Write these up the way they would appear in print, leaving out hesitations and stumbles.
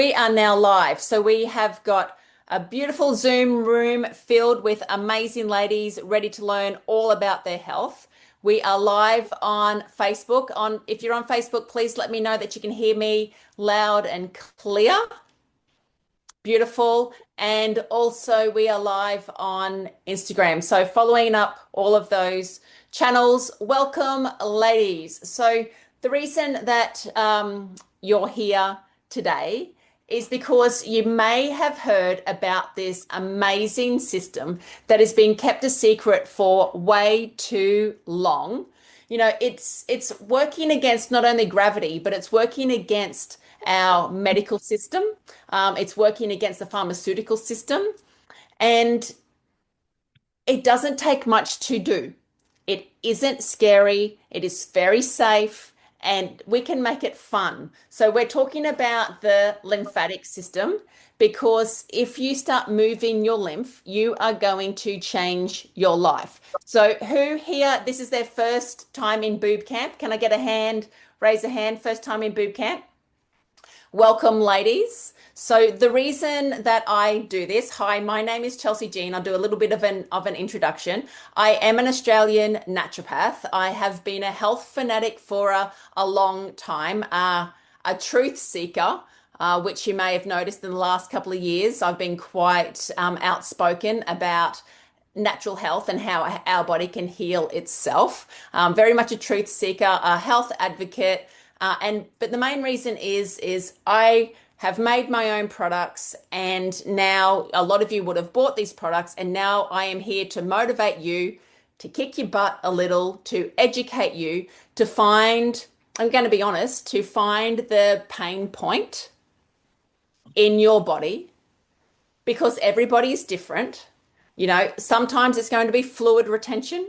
We are now live. So we have got a beautiful Zoom room filled with amazing ladies ready to learn all about their health. We are live on Facebook. If you're on Facebook, please let me know that you can hear me loud and clear. Beautiful. And also we are live on Instagram. So following up all of those channels, welcome ladies. So the reason that you're here today is because you may have heard about this amazing system that has been kept a secret for way too long. You know, it's working against not only gravity, but it's working against our medical system. It's working against the pharmaceutical system, and it doesn't take much to do. It isn't scary. It is very safe, and we can make it fun. So we're talking about the lymphatic system because if you start moving your lymph, you are going to change your life. So who here, this is their first time in BooB camp? Can I get a hand? Raise a hand, first time in BooB camp. Welcome, ladies. So the reason that I do this, hi, my name is Chelsey Jean. I'll do a little bit of an introduction. I am an Australian naturopath. I have been a health fanatic for a long time, a truth seeker, which you may have noticed in the last couple of years. I've been quite outspoken about natural health and how our body can heal itself. Very much a truth seeker, a health advocate. But the main reason is I have made my own products, and now a lot of you would have bought these products, and now I am here to motivate you, to kick your butt a little, to educate you, to find, I'm going to be honest, to find the pain point in your body, because everybody is different. You know, sometimes it's going to be fluid retention.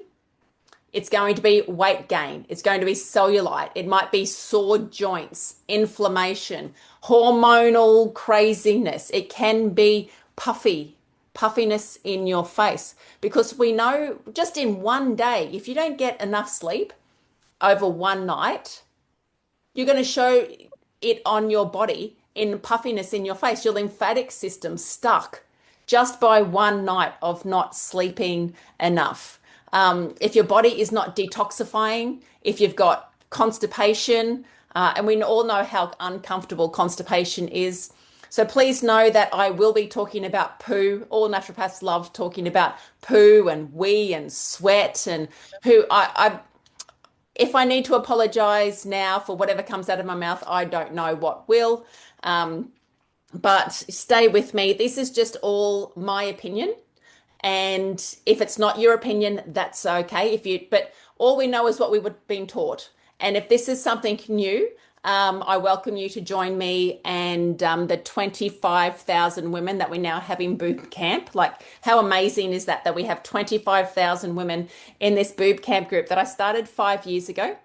It's going to be weight gain. It's going to be cellulite. It might be sore joints, inflammation, hormonal craziness. It can be puffiness in your face, because we know just in one day, if you don't get enough sleep over one night, you're going to show it on your body in puffiness in your face, your lymphatic system stuck just by one night of not sleeping enough. If your body is not detoxifying, if you've got constipation, and we all know how uncomfortable constipation is. So please know that I will be talking about poo. All naturopaths love talking about poo and wee and sweat, and if I need to apologize now for whatever comes out of my mouth, I don't know what will. But stay with me. This is just all my opinion. And if it's not your opinion, that's okay. But all we know is what we were being taught. And if this is something new, I welcome you to join me and the 25,000 women that we now have in BooB camp. Like, how amazing is that we have 25,000 women in this BooB camp group that I started 5 years ago.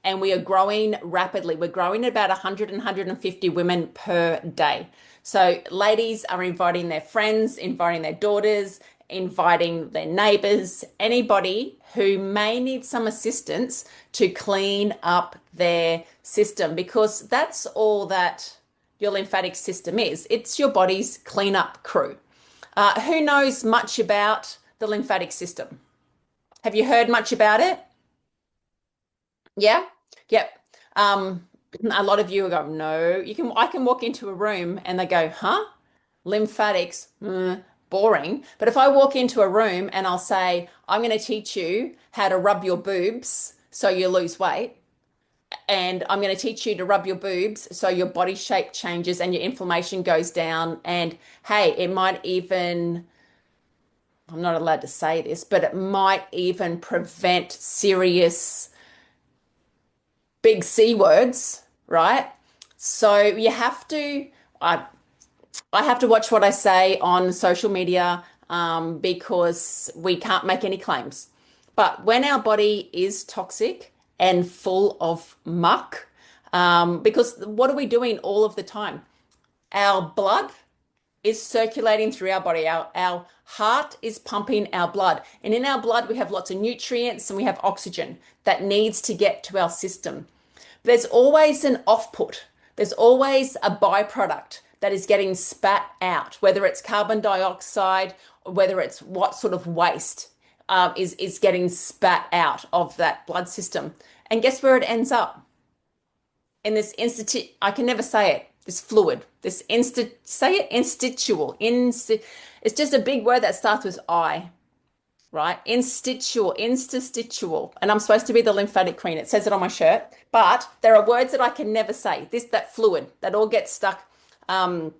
And we are growing rapidly. We're growing at about 100 and 150 women per day. So ladies are inviting their friends, inviting their daughters, inviting their neighbors, anybody who may need some assistance to clean up their system, because that's all that your lymphatic system is. It's your body's cleanup crew. Who knows much about the lymphatic system? Have you heard much about it? Yeah? Yep. A lot of you go, no, I can walk into a room and they go, huh? Lymphatics? Boring. But if I walk into a room and I'll say, I'm going to teach you how to rub your boobs so you lose weight, and I'm going to teach you to rub your boobs so your body shape changes and your inflammation goes down, and hey, it might even, I'm not allowed to say this, but it might even prevent serious big C words, right? So you have to, I have to watch what I say on social media because we can't make any claims. But when our body is toxic and full of muck, because what are we doing all of the time? Our blood is circulating through our body. Our heart is pumping our blood. And in our blood, we have lots of nutrients and we have oxygen that needs to get to our system. There's always an off-put. There's always a byproduct that is getting spat out, whether it's carbon dioxide or whether it's what sort of waste is getting spat out of that blood system. And guess where it ends up? In this I can never say it, this fluid, this it's just a big word that starts with I, right? Interstitial. And I'm supposed to be the lymphatic queen. It says it on my shirt, but there are words that I can never say. That fluid, that all gets stuck in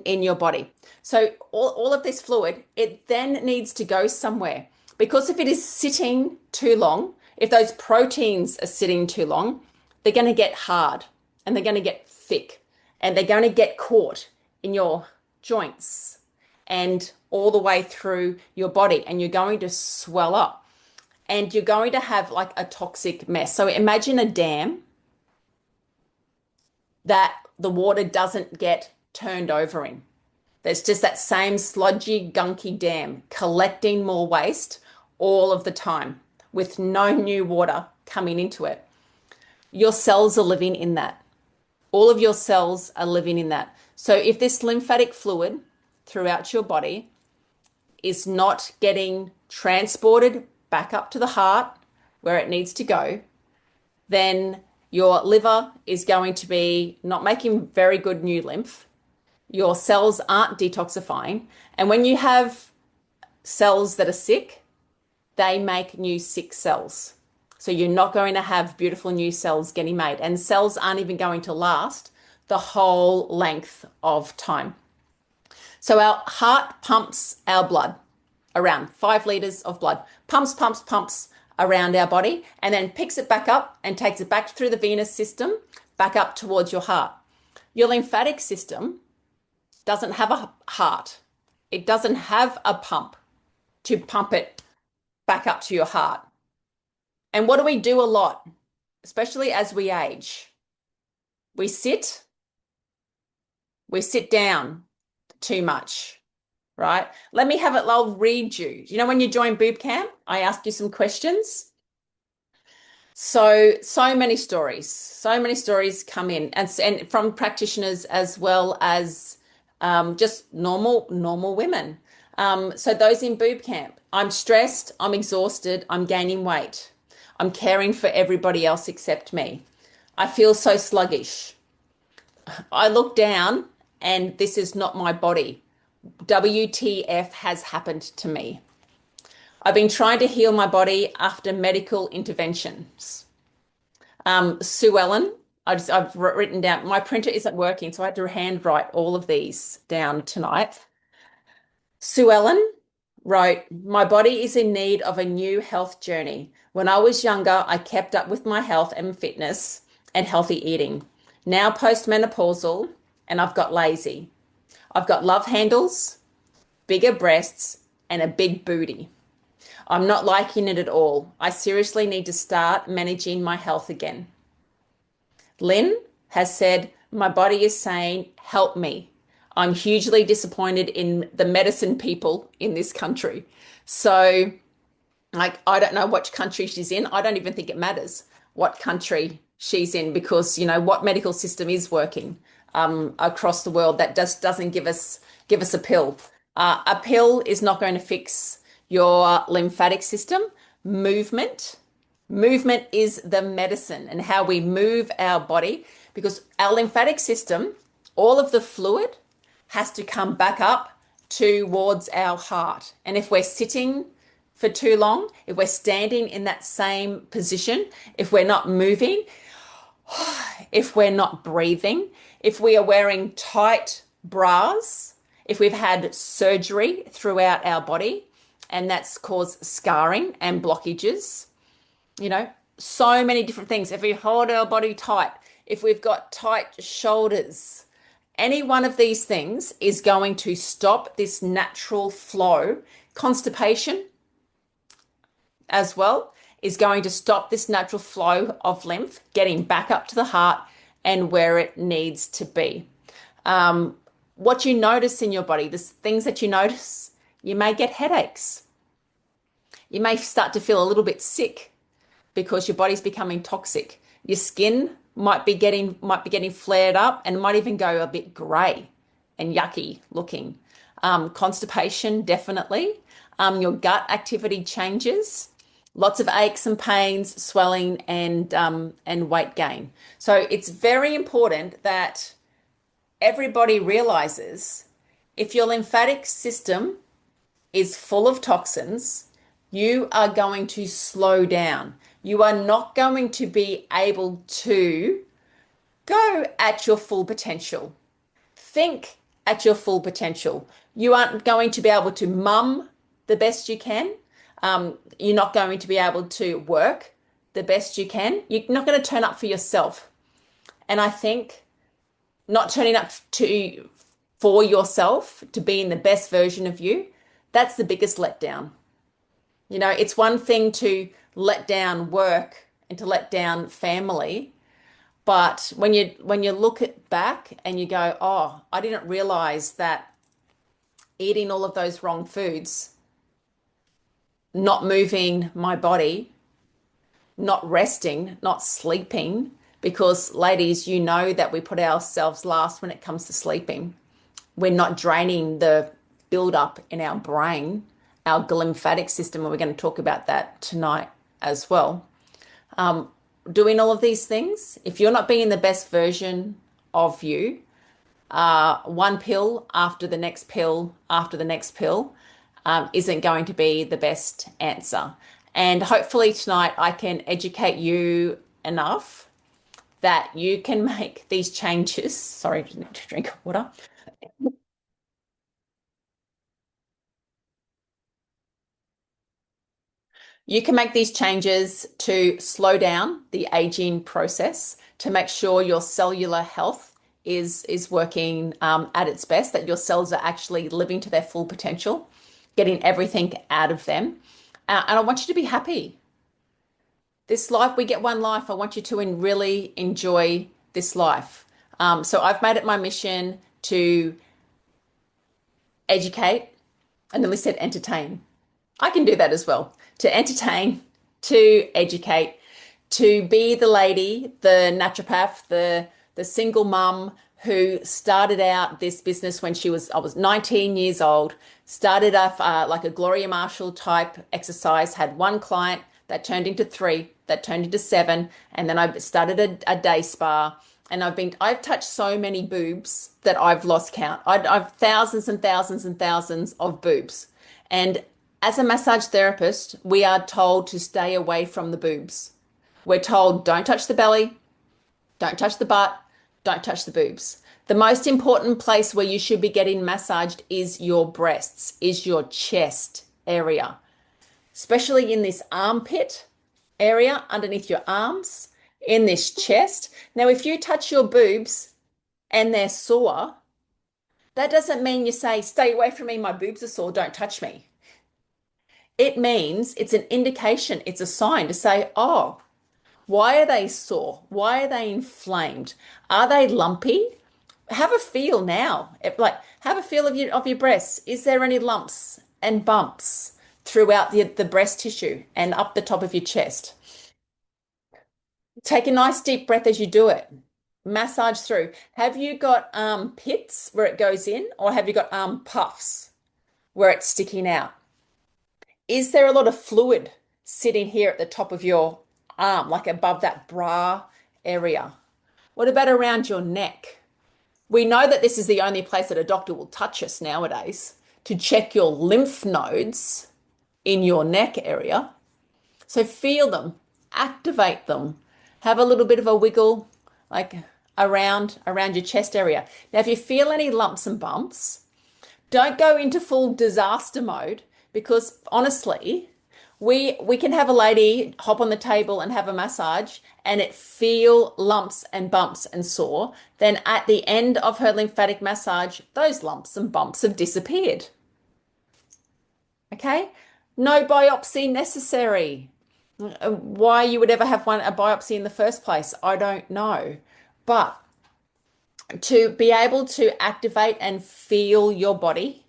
your body. So all of this fluid, it then needs to go somewhere, because if it is sitting too long, if those proteins are sitting too long, they're going to get hard and they're going to get thick and they're going to get caught in your joints and all the way through your body, and you're going to swell up and you're going to have like a toxic mess. So imagine a dam that the water doesn't get turned over in. There's just that same sludgy, gunky dam collecting more waste all of the time with no new water coming into it. Your cells are living in that. All of your cells are living in that. So if this lymphatic fluid throughout your body is not getting transported back up to the heart where it needs to go, then your liver is going to be not making very good new lymph. Your cells aren't detoxifying. And when you have cells that are sick, they make new sick cells. So you're not going to have beautiful new cells getting made, and cells aren't even going to last the whole length of time. So our heart pumps our blood, around 5 liters of blood, pumps around our body, and then picks it back up and takes it back through the venous system, back up towards your heart. Your lymphatic system doesn't have a heart. It doesn't have a pump to pump it back up to your heart. And what do we do a lot, especially as we age? We sit down too much, right? Let me have it, I'll read you. You know, when you join BooB Camp, I asked you some questions. So many stories come in, and from practitioners as well as just normal women. So those in BooB Camp, I'm stressed, I'm exhausted, I'm gaining weight. I'm caring for everybody else except me. I feel so sluggish. I look down and this is not my body. WTF has happened to me. I've been trying to heal my body after medical interventions. Sue Ellen, I've written down, my printer isn't working, so I had to handwrite all of these down tonight. Sue Ellen wrote, my body is in need of a new health journey. When I was younger, I kept up with my health and fitness and healthy eating. Now postmenopausal, and I've got lazy. I've got love handles, bigger breasts, and a big booty. I'm not liking it at all. I seriously need to start managing my health again. Lynn has said, my body is saying, help me. I'm hugely disappointed in the medicine people in this country. So, like, I don't know which country she's in. I don't even think it matters what country she's in, because, you know, what medical system is working across the world that just doesn't give us a pill. A pill is not going to fix your lymphatic system. Movement is the medicine, and how we move our body, because our lymphatic system, all of the fluid has to come back up towards our heart. And if we're sitting for too long, if we're standing in that same position, if we're not moving, if we're not breathing, if we are wearing tight bras, if we've had surgery throughout our body and that's caused scarring and blockages, you know, so many different things. If we hold our body tight, if we've got tight shoulders, any one of these things is going to stop this natural flow. Constipation as well is going to stop this natural flow of lymph getting back up to the heart and where it needs to be. What you notice in your body, the things that you notice, you may get headaches. You may start to feel a little bit sick because your body's becoming toxic. Your skin might be getting flared up and might even go a bit grey and yucky looking. Constipation, definitely. Your gut activity changes. Lots of aches and pains, swelling, and weight gain. So it's very important that everybody realizes if your lymphatic system is full of toxins, you are going to slow down. You are not going to be able to go at your full potential. Think at your full potential. You aren't going to be able to mum the best you can. You're not going to be able to work the best you can. You're not going to turn up for yourself. And I think not turning up for yourself to be in the best version of you, that's the biggest letdown. It's one thing to let down work and to let down family, but when you look at back and you go, oh, I didn't realize that eating all of those wrong foods, not moving my body, not resting, not sleeping, because ladies, you know that we put ourselves last when it comes to sleeping. We're not draining the buildup in our brain, our lymphatic system, and we're going to talk about that tonight as well. Doing all of these things, if you're not being the best version of you, one pill after the next pill after the next pill isn't going to be the best answer. And hopefully tonight I can educate you enough that you can make these changes. Sorry, to drink water. You can make these changes to slow down the aging process, to make sure your cellular health is working at its best, that your cells are actually living to their full potential, getting everything out of them. And I want you to be happy. This life, we get one life. I want you to really enjoy this life. So I've made it my mission to educate, and then we said entertain. I can do that as well. To entertain, to educate, to be the lady, the naturopath, the single mum who started out this business when I was 19 years old, started off like a Gloria Marshall type exercise, had one client that turned into three, that turned into seven, and then I started a day spa. And I've touched so many boobs that I've lost count. I've thousands and thousands and thousands of boobs. And as a massage therapist, we are told to stay away from the boobs. We're told don't touch the belly, don't touch the butt, don't touch the boobs. The most important place where you should be getting massaged is your breasts, is your chest area, especially in this armpit area underneath your arms, in this chest. Now, if you touch your boobs and they're sore, that doesn't mean you say, stay away from me, my boobs are sore, don't touch me. It means it's an indication, it's a sign to say, oh, why are they sore? Why are they inflamed? Are they lumpy? Have a feel now. Have a feel of your breasts. Is there any lumps and bumps throughout the breast tissue and up the top of your chest? Take a nice deep breath as you do it. Massage through. Have you got arm pits where it goes in, or have you got arm puffs where it's sticking out? Is there a lot of fluid sitting here at the top of your arm, like above that bra area? What about around your neck? We know that this is the only place that a doctor will touch us nowadays to check your lymph nodes in your neck area. So feel them, activate them, have a little bit of a wiggle, like around your chest area. Now, if you feel any lumps and bumps, don't go into full disaster mode, because honestly, we can have a lady hop on the table and have a massage and it feel lumps and bumps and sore. Then at the end of her lymphatic massage, those lumps and bumps have disappeared. Okay? No biopsy necessary. Why you would ever have a biopsy in the first place, I don't know. But to be able to activate and feel your body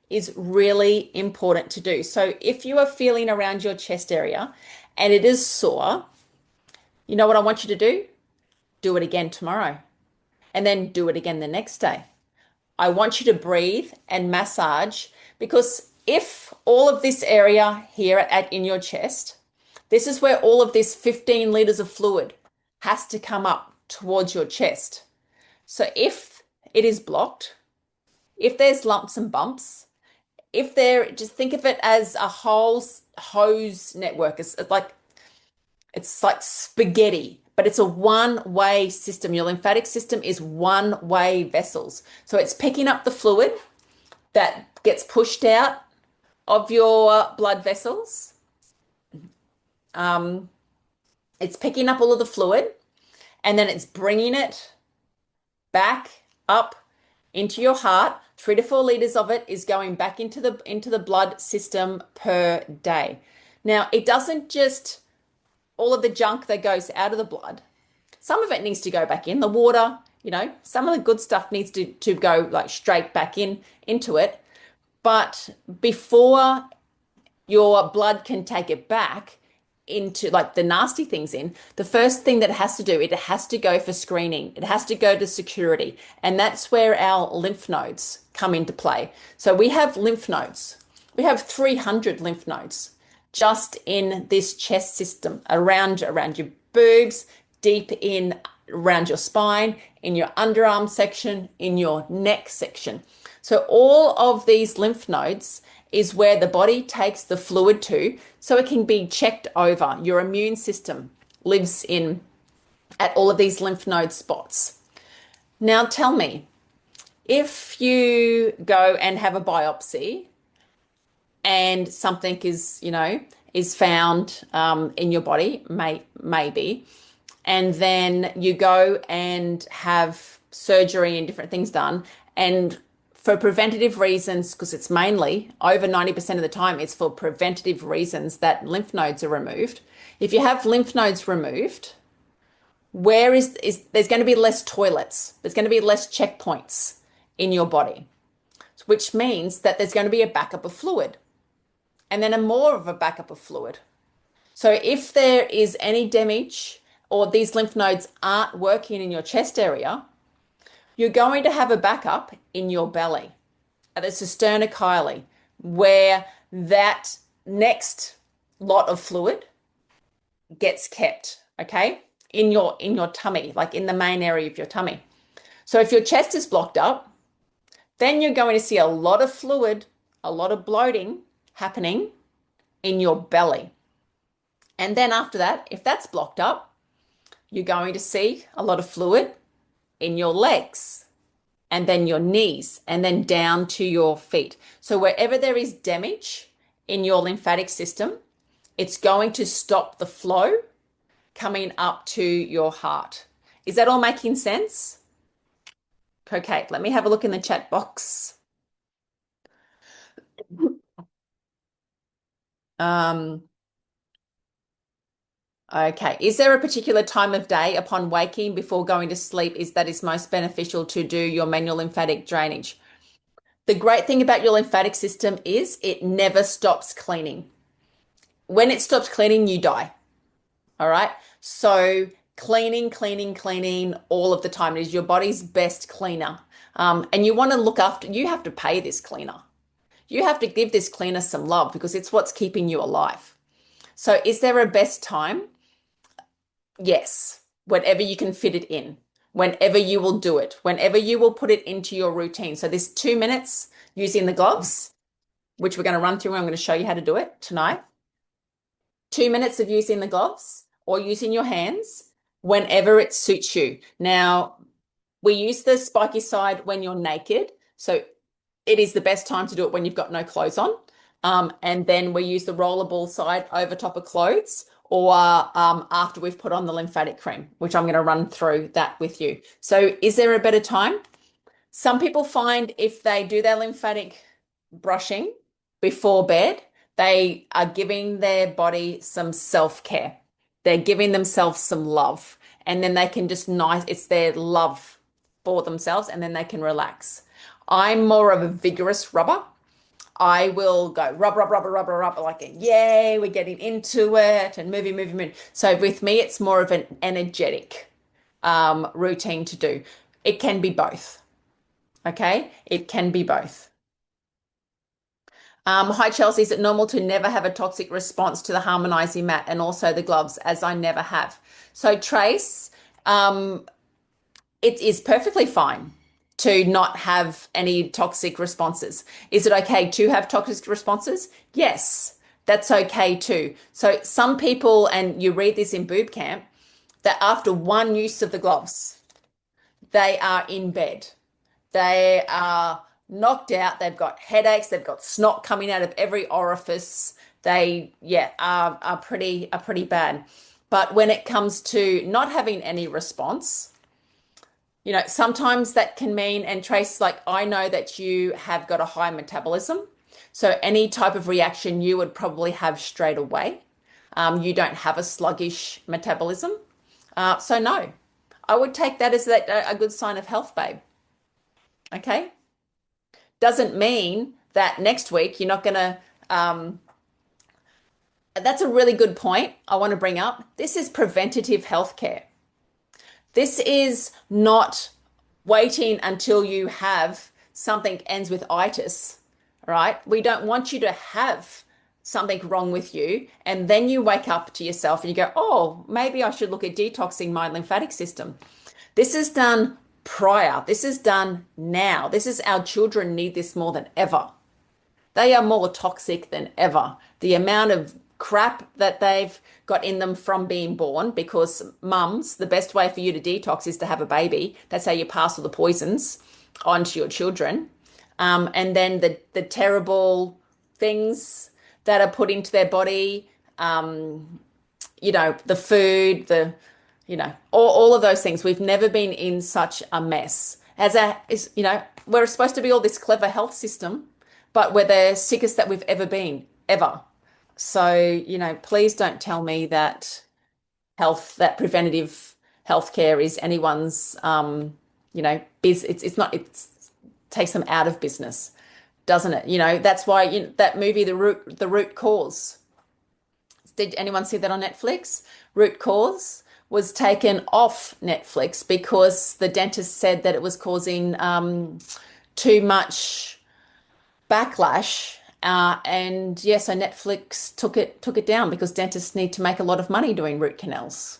is really important to do. So if you are feeling around your chest area and it is sore, you know what I want you to do? Do it again tomorrow, and then do it again the next day. I want you to breathe and massage because if all of this area here in your chest, this is where all of this 15 liters of fluid has to come up towards your chest. So if it is blocked, if there's lumps and bumps, if there, just think of it as a whole hose network. It's like spaghetti, but it's a one-way system. Your lymphatic system is one-way vessels. So it's picking up the fluid that gets pushed out of your blood vessels. It's picking up all of the fluid and then it's bringing it back up into your heart. 3 to 4 liters of it is going back into the blood system per day. Now, it doesn't just all of the junk that goes out of the blood. Some of it needs to go back in. The water, some of the good stuff needs to go like straight back into it. But before your blood can take it back into like the nasty things in, the first thing that it has to do, it has to go for screening. It has to go to security. And that's where our lymph nodes come into play. So we have lymph nodes. We have 300 lymph nodes just in this chest system, around your boobs, deep in around your spine, in your underarm section, in your neck section. So all of these lymph nodes is where the body takes the fluid to so it can be checked over. Your immune system lives in at all of these lymph node spots. Now tell me, if you go and have a biopsy and something is found in your body, maybe, and then you go and have surgery and different things done, and for preventative reasons, because it's mainly over 90% of the time, it's for preventative reasons that lymph nodes are removed. If you have lymph nodes removed, where is there's going to be less toilets, there's going to be less checkpoints in your body, which means that there's going to be a backup of fluid and then more of a backup of fluid. So if there is any damage or these lymph nodes aren't working in your chest area, you're going to have a backup in your belly, at the cisterna chyli, where that next lot of fluid gets kept, okay? In your tummy, like in the main area of your tummy. So if your chest is blocked up, then you're going to see a lot of fluid, a lot of bloating happening in your belly. And then after that, if that's blocked up, you're going to see a lot of fluid in your legs and then your knees and then down to your feet. So wherever there is damage in your lymphatic system, it's going to stop the flow coming up to your heart. Is that all making sense? Okay, let me have a look in the chat box. Okay, is there a particular time of day upon waking before going to sleep that is most beneficial to do your manual lymphatic drainage? The great thing about your lymphatic system is it never stops cleaning. When it stops cleaning, you die. All right. So cleaning all of the time. It is your body's best cleaner. And you want to look after, you have to pay this cleaner. You have to give this cleaner some love because it's what's keeping you alive. So is there a best time? Yes. Whenever you can fit it in, whenever you will do it, whenever you will put it into your routine. So there's 2 minutes using the gloves, which we're going to run through. And I'm going to show you how to do it tonight. 2 minutes of using the gloves or using your hands whenever it suits you. Now, we use the spiky side when you're naked. So it is the best time to do it when you've got no clothes on. And then we use the rollerball side over top of clothes or after we've put on the lymphatic cream, which I'm going to run through that with you. So is there a better time? Some people find if they do their lymphatic brushing before bed, they are giving their body some self-care. They're giving themselves some love. And then they can just it's their love for themselves and then they can relax. I'm more of a vigorous rubber. I will go rub, like yay, we're getting into it and moving. So with me, it's more of an energetic routine to do. It can be both. Okay, it can be both. Hi, Chelsey. Is it normal to never have a toxic response to the harmonizing mat and also the gloves, as I never have? So, Trace, um, it is perfectly fine to not have any toxic responses. Is it okay to have toxic responses? Yes, that's okay too. So, some people, and you read this in boob camp, that after one use of the gloves, they are in bed. They are knocked out. They've got headaches. They've got snot coming out of every orifice. They, yeah, are pretty bad. But when it comes to not having any response, sometimes that can mean, and Trace, like I know that you have got a high metabolism. So any type of reaction you would probably have straight away. You don't have a sluggish metabolism. So no, I would take that as a good sign of health, babe. Okay. Doesn't mean that next week you're not going to. That's a really good point I want to bring up. This is preventative healthcare. This is not waiting until you have something ends with itis, right? We don't want you to have something wrong with you and then you wake up to yourself and you go, oh, maybe I should look at detoxing my lymphatic system. This is done prior. This is done now. This is our children need this more than ever. They are more toxic than ever. The amount of crap that they've got in them from being born, because mums, the best way for you to detox is to have a baby. That's how you pass all the poisons onto your children. And then the terrible things that are put into their body, the food, all of those things. We've never been in such a mess. We're supposed to be all this clever health system, but we're the sickest that we've ever been, ever. So, please don't tell me that that preventative healthcare is anyone's, it's not, it takes them out of business, doesn't it? That's why that movie, The Root Cause. Did anyone see that on Netflix? Root Cause was taken off Netflix because the dentist said that it was causing too much backlash. And yeah, so Netflix took it down because dentists need to make a lot of money doing root canals.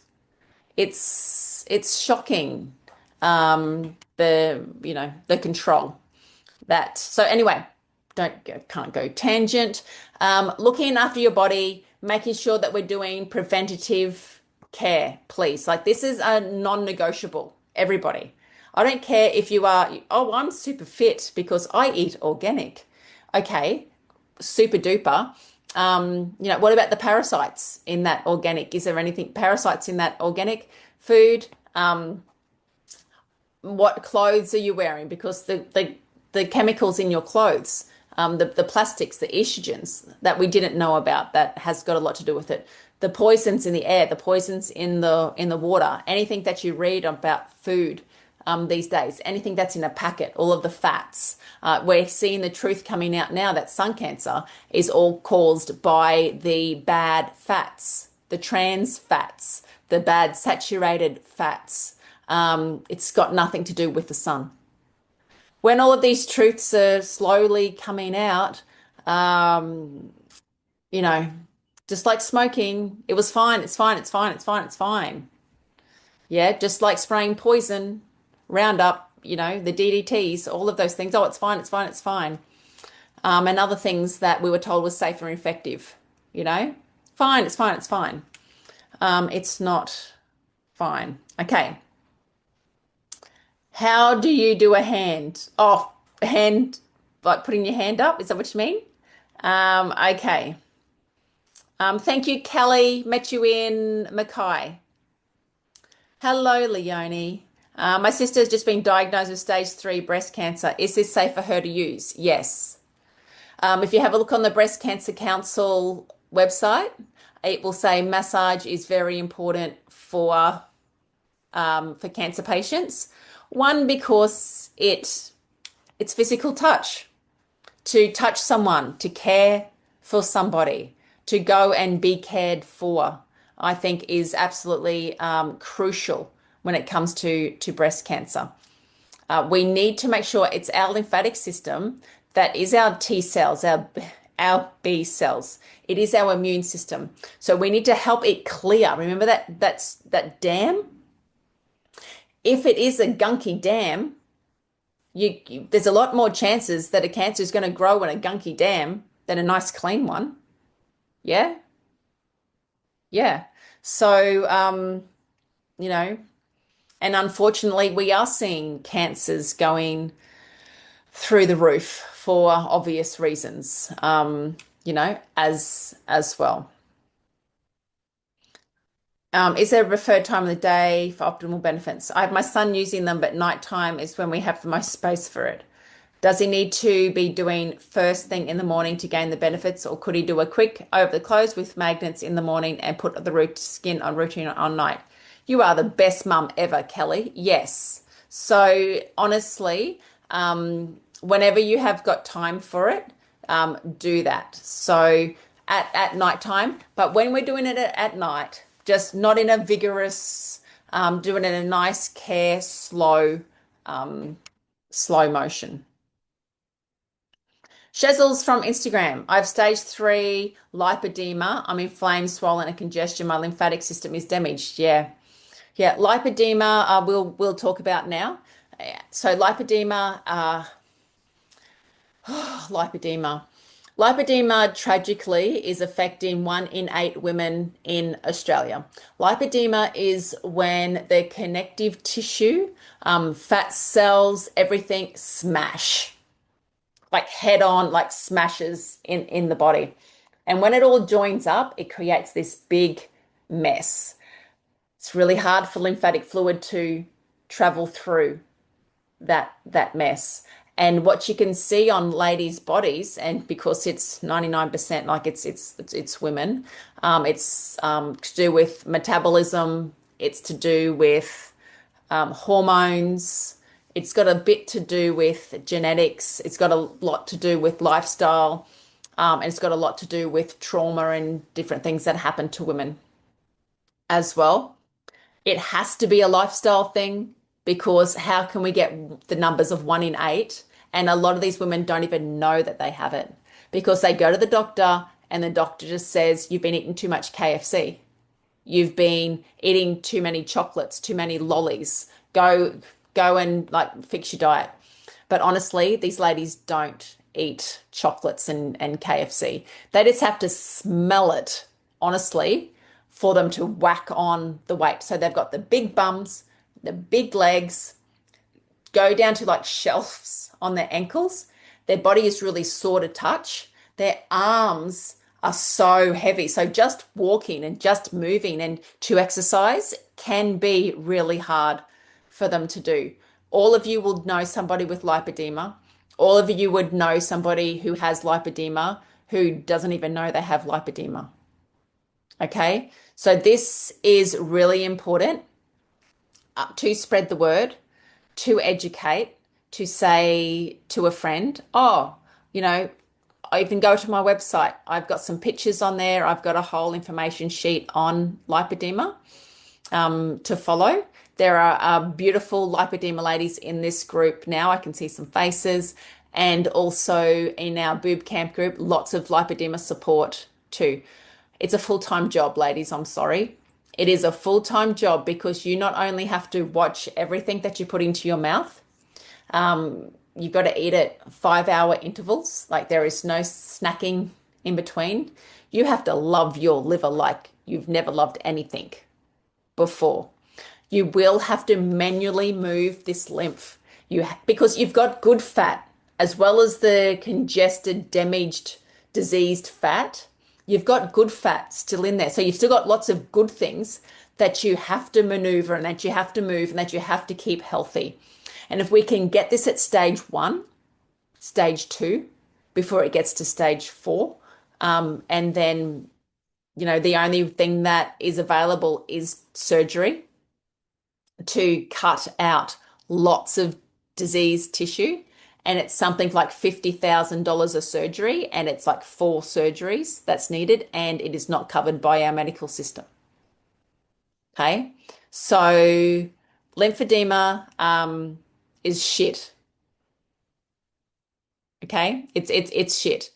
It's shocking, the control that. So anyway, can't go tangent. Looking after your body, making sure that we're doing preventative care, please. Like this is a non-negotiable, everybody. I don't care if you are, oh, I'm super fit because I eat organic. Okay, super duper. What about the parasites in that organic? Is there anything parasites in that organic food? What clothes are you wearing? Because the chemicals in your clothes, the plastics, the estrogens that we didn't know about, that has got a lot to do with it. The poisons in the air, the poisons in the water, anything that you read about food these days, anything that's in a packet, all of the fats. We're seeing the truth coming out now that sun cancer is all caused by the bad fats, the trans fats, the bad saturated fats. It's got nothing to do with the sun. When all of these truths are slowly coming out, you know, just like smoking, it was fine, it's fine, it's fine, it's fine, it's fine. Yeah, just like spraying poison, Roundup, the DDTs, all of those things. Oh, it's fine, it's fine, it's fine. And other things that we were told was safe or effective, fine, it's fine, it's fine. It's not fine. Okay. How do you do a hand? Oh, a hand, like putting your hand up. Is that what you mean? Okay. Thank you, Kelly. Met you in Mackay. Hello, Leonie. My sister has just been diagnosed with stage 3 breast cancer. Is this safe for her to use? Yes. If you have a look on the Breast Cancer Council website, it will say massage is very important for cancer patients. One, because it's physical touch. To touch someone, to care for somebody, to go and be cared for, I think is absolutely crucial when it comes to breast cancer. We need to make sure it's our lymphatic system that is our T cells, our B cells. It is our immune system. So we need to help it clear. Remember that dam? If it is a gunky dam, there's a lot more chances that a cancer is going to grow in a gunky dam than a nice clean one. Yeah? Yeah. So, you know, and unfortunately, we are seeing cancers going through the roof for obvious reasons, as well. Is there a preferred time of the day for optimal benefits? I have my son using them, but nighttime is when we have the most space for it. Does he need to be doing first thing in the morning to gain the benefits, or could he do a quick over the clothes with magnets in the morning and put the root skin on routine on night? You are the best mum ever, Kelly. Yes. So honestly, whenever you have got time for it, do that. So at nighttime, but when we're doing it at night, just not in a vigorous, doing it in a nice care, slow motion. Shezels from Instagram. I have stage 3 lipedema. I'm inflamed, swollen, and congestion. My lymphatic system is damaged. Yeah. Yeah. Lipedema, we'll talk about now. So lipedema, lipedema. Lipedema tragically is affecting 1 in 8 women in Australia. Lipedema is when the connective tissue, fat cells, everything smash, like head on, like smashes in the body. And when it all joins up, it creates this big mess. It's really hard for lymphatic fluid to travel through that mess. And what you can see on ladies' bodies, and because it's 99% like it's women, it's to do with metabolism, it's to do with hormones, it's got a bit to do with genetics, it's got a lot to do with lifestyle, and it's got a lot to do with trauma and different things that happen to women as well. It has to be a lifestyle thing, because how can we get the numbers of 1 in 8? And a lot of these women don't even know that they have it, because they go to the doctor and the doctor just says, you've been eating too much KFC. You've been eating too many chocolates, too many lollies. Go and like fix your diet. But honestly, these ladies don't eat chocolates and KFC. They just have to smell it, honestly, for them to whack on the weight. So they've got the big bums, the big legs, go down to like shelves on their ankles. Their body is really sore to touch. Their arms are so heavy. So just walking and just moving and to exercise can be really hard for them to do. All of you will know somebody with lipedema. All of you would know somebody who has lipedema who doesn't even know they have lipedema. Okay, so this is really important to spread the word, to educate, to say to a friend, oh, I even go to my website. I've got some pictures on there. I've got a whole information sheet on lipedema to follow. There are beautiful lipedema ladies in this group now. I can see some faces. And also in our BooB camp group, lots of lipedema support too. It's a full-time job, ladies. I'm sorry. It is a full-time job, because you not only have to watch everything that you put into your mouth, you've got to eat at 5-hour intervals. Like there is no snacking in between. You have to love your liver like you've never loved anything before. You will have to manually move this lymph because you've got good fat as well as the congested, damaged, diseased fat. You've got good fat still in there. So you've still got lots of good things that you have to maneuver and that you have to move and that you have to keep healthy. And if we can get this at stage 1, stage 2, before it gets to stage 4, and then, the only thing that is available is surgery to cut out lots of diseased tissue. And it's something like $50,000 a surgery, and it's like 4 surgeries that's needed, and it is not covered by our medical system. Okay, so Lymphedema is shit. Okay, it's shit.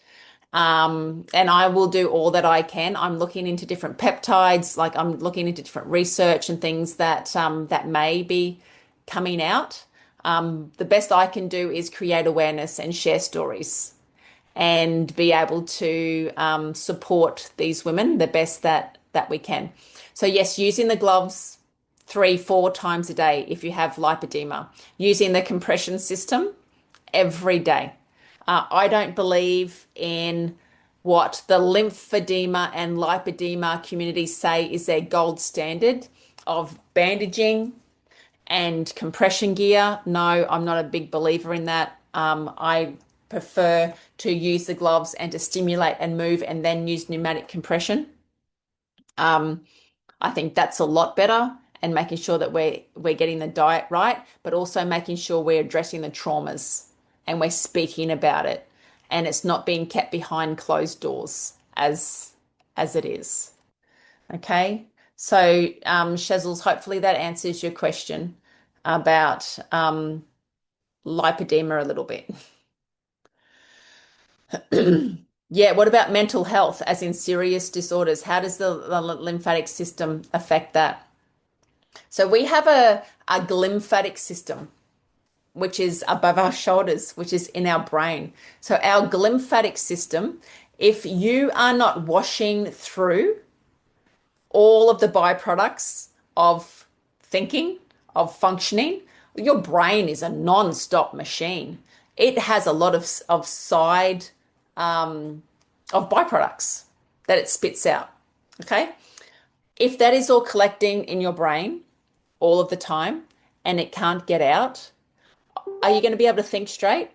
And I will do all that I can. I'm looking into different peptides, like I'm looking into different research and things that may be coming out. The best I can do is create awareness and share stories and be able to support these women the best that we can. So yes, using the gloves 3, 4 times a day if you have lipedema, using the compression system every day. I don't believe in what the lymphedema and lipedema communities say is their gold standard of bandaging and compression gear. No, I'm not a big believer in that. I prefer to use the gloves and to stimulate and move and then use pneumatic compression. I think that's a lot better and making sure that we're getting the diet right, but also making sure we're addressing the traumas and we're speaking about it and it's not being kept behind closed doors as it is. Okay. So, Shezels, hopefully that answers your question about lipedema a little bit. Yeah, what about mental health, as in serious disorders? How does the lymphatic system affect that? So we have a glymphatic system, which is above our shoulders, which is in our brain. So our glymphatic system, if you are not washing through all of the byproducts of thinking, of functioning, your brain is a non-stop machine. It has a lot of side of byproducts that it spits out. Okay. If that is all collecting in your brain all of the time and it can't get out, are you going to be able to think straight?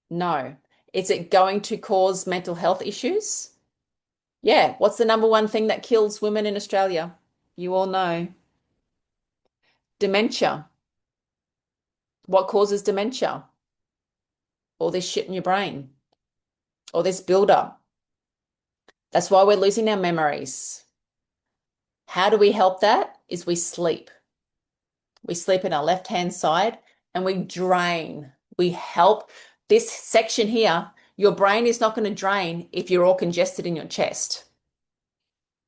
No. Is it going to cause mental health issues? Yeah. What's the number one thing that kills women in Australia? You all know. Dementia. What causes dementia? All this shit in your brain, all this buildup. That's why we're losing our memories. How do we help that? Is we sleep. We sleep in our left-hand side and we drain. We help this section here. Your brain is not going to drain if you're all congested in your chest.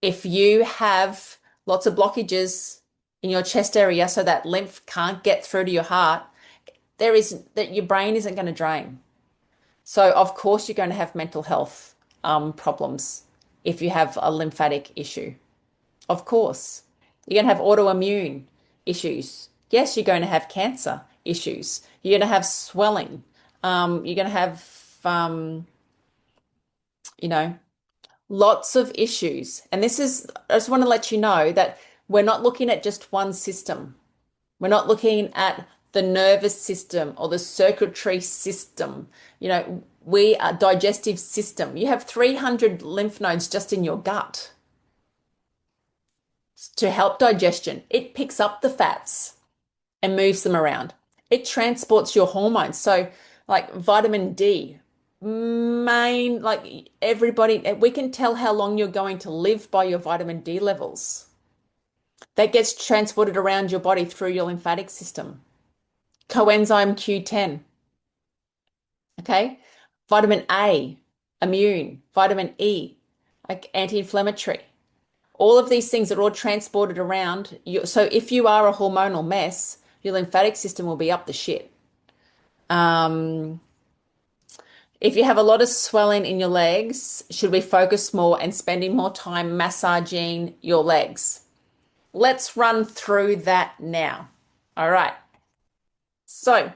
If you have lots of blockages in your chest area so that lymph can't get through to your heart, your brain isn't going to drain. So of course you're going to have mental health problems if you have a lymphatic issue. Of course. You're going to have autoimmune issues. Yes, you're going to have cancer issues. You're going to have swelling. You're going to have, you know, lots of issues. And I just want to let you know that we're not looking at just one system. We're not looking at the nervous system or the circulatory system. We are digestive system. You have 300 lymph nodes just in your gut to help digestion. It picks up the fats and moves them around. It transports your hormones. So like vitamin D, like everybody, we can tell how long you're going to live by your vitamin D levels. That gets transported around your body through your lymphatic system. Coenzyme Q10. Okay. Vitamin A, immune. Vitamin E, like anti-inflammatory. All of these things are all transported around. So if you are a hormonal mess, your lymphatic system will be up the shit. If you have a lot of swelling in your legs, should we focus more and spending more time massaging your legs? Let's run through that now. All right. So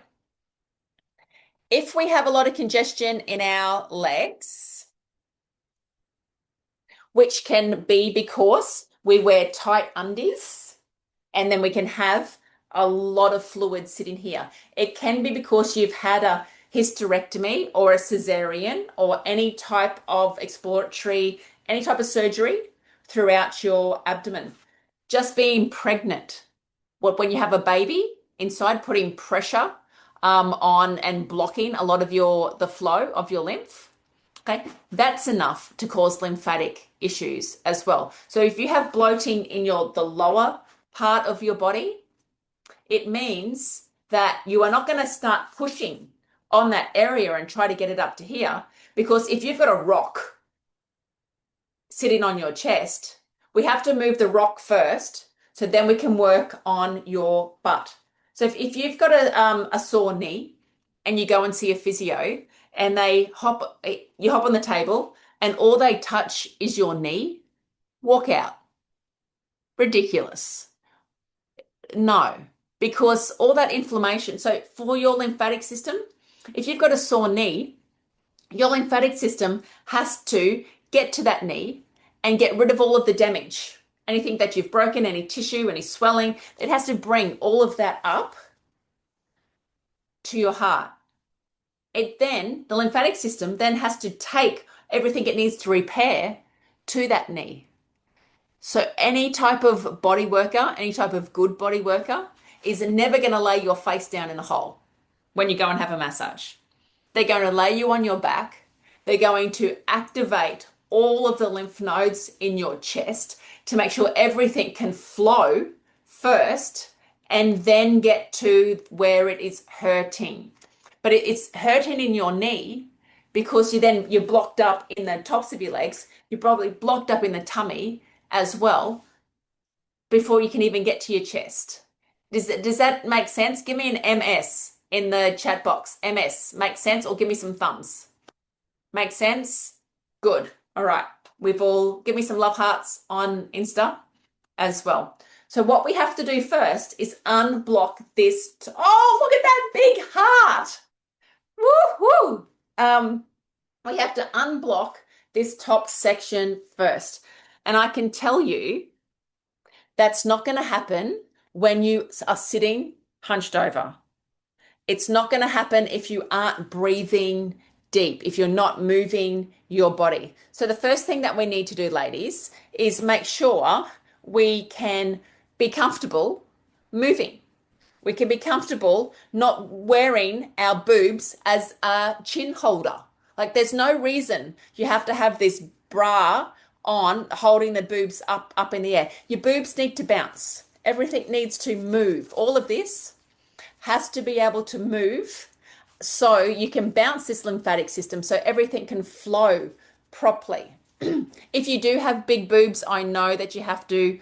if we have a lot of congestion in our legs, which can be because we wear tight undies and then we can have a lot of fluid sitting here. It can be because you've had a hysterectomy or a cesarean or any type of exploratory, any type of surgery throughout your abdomen. Just being pregnant, when you have a baby inside, putting pressure on and blocking a lot of the flow of your lymph. Okay, that's enough to cause lymphatic issues as well. So if you have bloating in the lower part of your body, it means that you are not going to start pushing on that area and try to get it up to here. Because if you've got a rock sitting on your chest, we have to move the rock first, so then we can work on your butt. So if you've got a sore knee and you go and see a physio and you hop on the table and all they touch is your knee, walk out. Ridiculous. No, because all that inflammation. So for your lymphatic system, if you've got a sore knee, your lymphatic system has to get to that knee and get rid of all of the damage. Anything that you've broken, any tissue, any swelling, it has to bring all of that up to your heart. The lymphatic system then has to take everything it needs to repair to that knee. So any type of body worker, any type of good body worker is never going to lay your face down in a hole when you go and have a massage. They're going to lay you on your back. They're going to activate all of the lymph nodes in your chest to make sure everything can flow first and then get to where it is hurting. But it's hurting in your knee because you're blocked up in the tops of your legs. You're probably blocked up in the tummy as well before you can even get to your chest. Does that make sense? Give me an MS in the chat box. MS, make sense? Or give me some thumbs. Make sense? Good. All right. Give me some love hearts on Insta as well. So what we have to do first is unblock this. Oh, look at that big heart. Woo-hoo. We have to unblock this top section first. And I can tell you that's not going to happen when you are sitting hunched over. It's not going to happen if you aren't breathing deep, if you're not moving your body. So the first thing that we need to do, ladies, is make sure we can be comfortable moving. We can be comfortable not wearing our boobs as a chin holder. Like there's no reason you have to have this bra on holding the boobs up in the air. Your boobs need to bounce. Everything needs to move. All of this has to be able to move so you can bounce this lymphatic system so everything can flow properly. If you do have big boobs, I know that you have to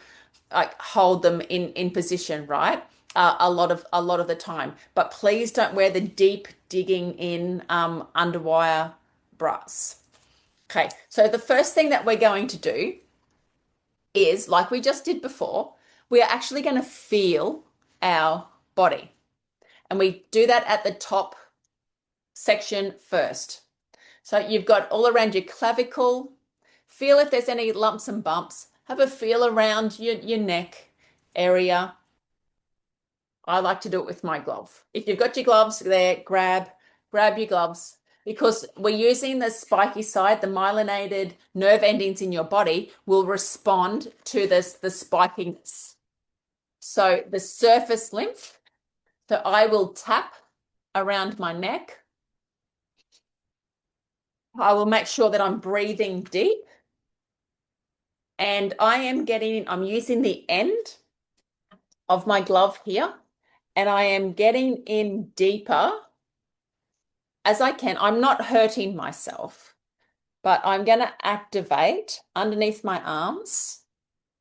hold them in position, right? A lot of the time. But please don't wear the deep digging in underwire bras. Okay, so the first thing that we're going to do is, like we just did before, we are actually going to feel our body. And we do that at the top section first. So you've got all around your clavicle. Feel if there's any lumps and bumps. Have a feel around your neck area. I like to do it with my glove. If you've got your gloves there, grab your gloves, because we're using the spiky side, the myelinated nerve endings in your body will respond to the spikiness. So the surface lymph, so I will tap around my neck. I will make sure that I'm breathing deep. And I'm using the end of my glove here, and I am getting in deeper as I can. I'm not hurting myself, but I'm going to activate underneath my arms,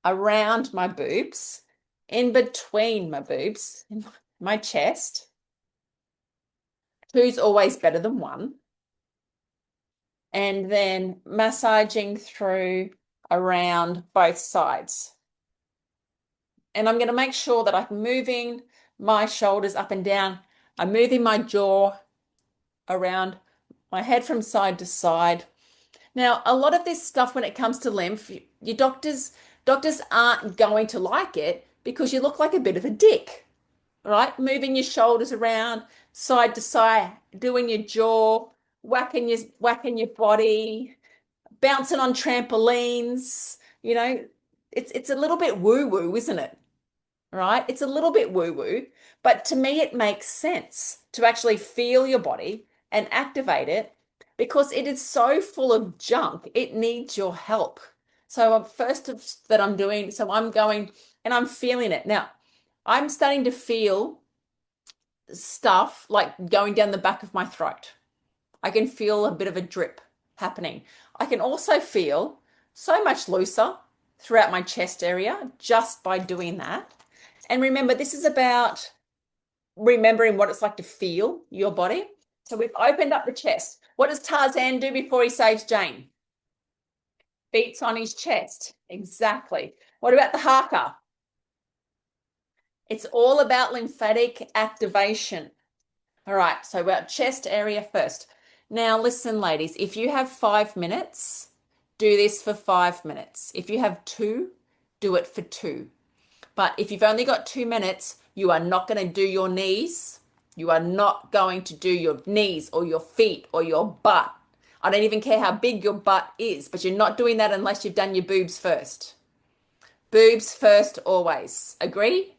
around my boobs, in between my boobs, in my chest. Two's always better than one. And then massaging through around both sides. And I'm going to make sure that I'm moving my shoulders up and down. I'm moving my jaw around my head from side to side. Now, a lot of this stuff when it comes to lymph, your doctors aren't going to like it because you look like a bit of a dick, right? Moving your shoulders around side to side, doing your jaw, whacking your body, bouncing on trampolines, it's a little bit woo-woo, isn't it? Right? It's a little bit woo-woo, but to me, it makes sense to actually feel your body and activate it because it is so full of junk. It needs your help. So I'm going and I'm feeling it. Now, I'm starting to feel stuff like going down the back of my throat. I can feel a bit of a drip happening. I can also feel so much looser throughout my chest area just by doing that. And remember, this is about remembering what it's like to feel your body. So we've opened up the chest. What does Tarzan do before he saves Jane? Beats on his chest. Exactly. What about the haka? It's all about lymphatic activation. All right, so we're at chest area first. Now, listen, ladies, if you have 5 minutes, do this for 5 minutes. If you have two, do it for two. But if you've only got 2 minutes, you are not going to do your knees. You are not going to do your knees or your feet or your butt. I don't even care how big your butt is, but you're not doing that unless you've done your boobs first. Boobs first always. Agree?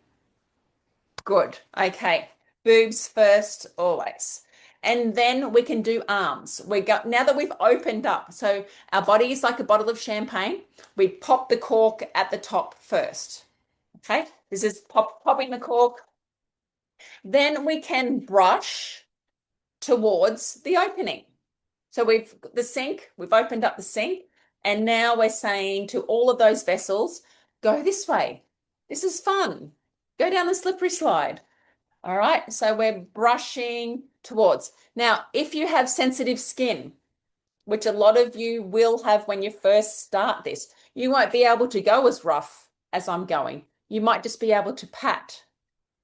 Good. Okay. Boobs first always. And then we can do arms. We got now that we've opened up. So our body is like a bottle of champagne. We pop the cork at the top first. Okay. This is popping the cork. Then we can brush towards the opening. So we've the sink, we've opened up the sink, and now we're saying to all of those vessels, go this way. This is fun. Go down the slippery slide. All right, so we're brushing towards. Now, if you have sensitive skin, which a lot of you will have when you first start this, you won't be able to go as rough as I'm going. You might just be able to pat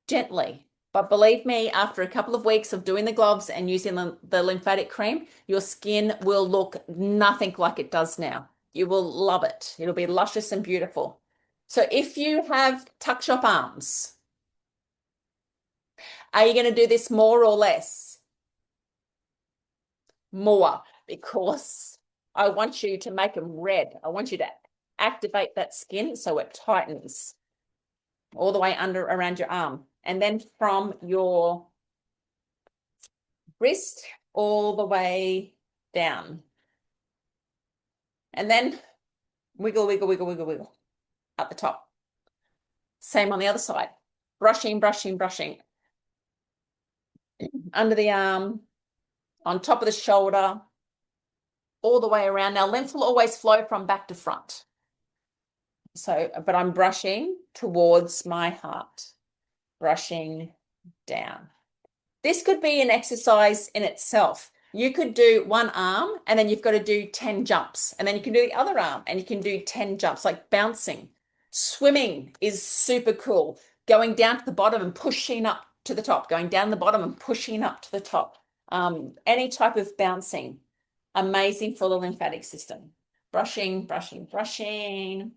gently. But believe me, after a couple of weeks of doing the gloves and using the lymphatic cream, your skin will look nothing like it does now. You will love it. It'll be luscious and beautiful. So if you have tuck shop arms, are you going to do this more or less? More, because I want you to make them red. I want you to activate that skin so it tightens all the way under around your arm. And then from your wrist all the way down. And then wiggle, wiggle, wiggle, wiggle, wiggle at the top. Same on the other side. Brushing, brushing, brushing. Under the arm, on top of the shoulder, all the way around. Now, lymph will always flow from back to front. So, but I'm brushing towards my heart. Brushing down. This could be an exercise in itself. You could do one arm and then you've got to do 10 jumps. And then you can do the other arm and you can do 10 jumps, like bouncing. Swimming is super cool. Going down to the bottom and pushing up to the top. Going down the bottom and pushing up to the top. Any type of bouncing. Amazing for the lymphatic system. Brushing, brushing, brushing.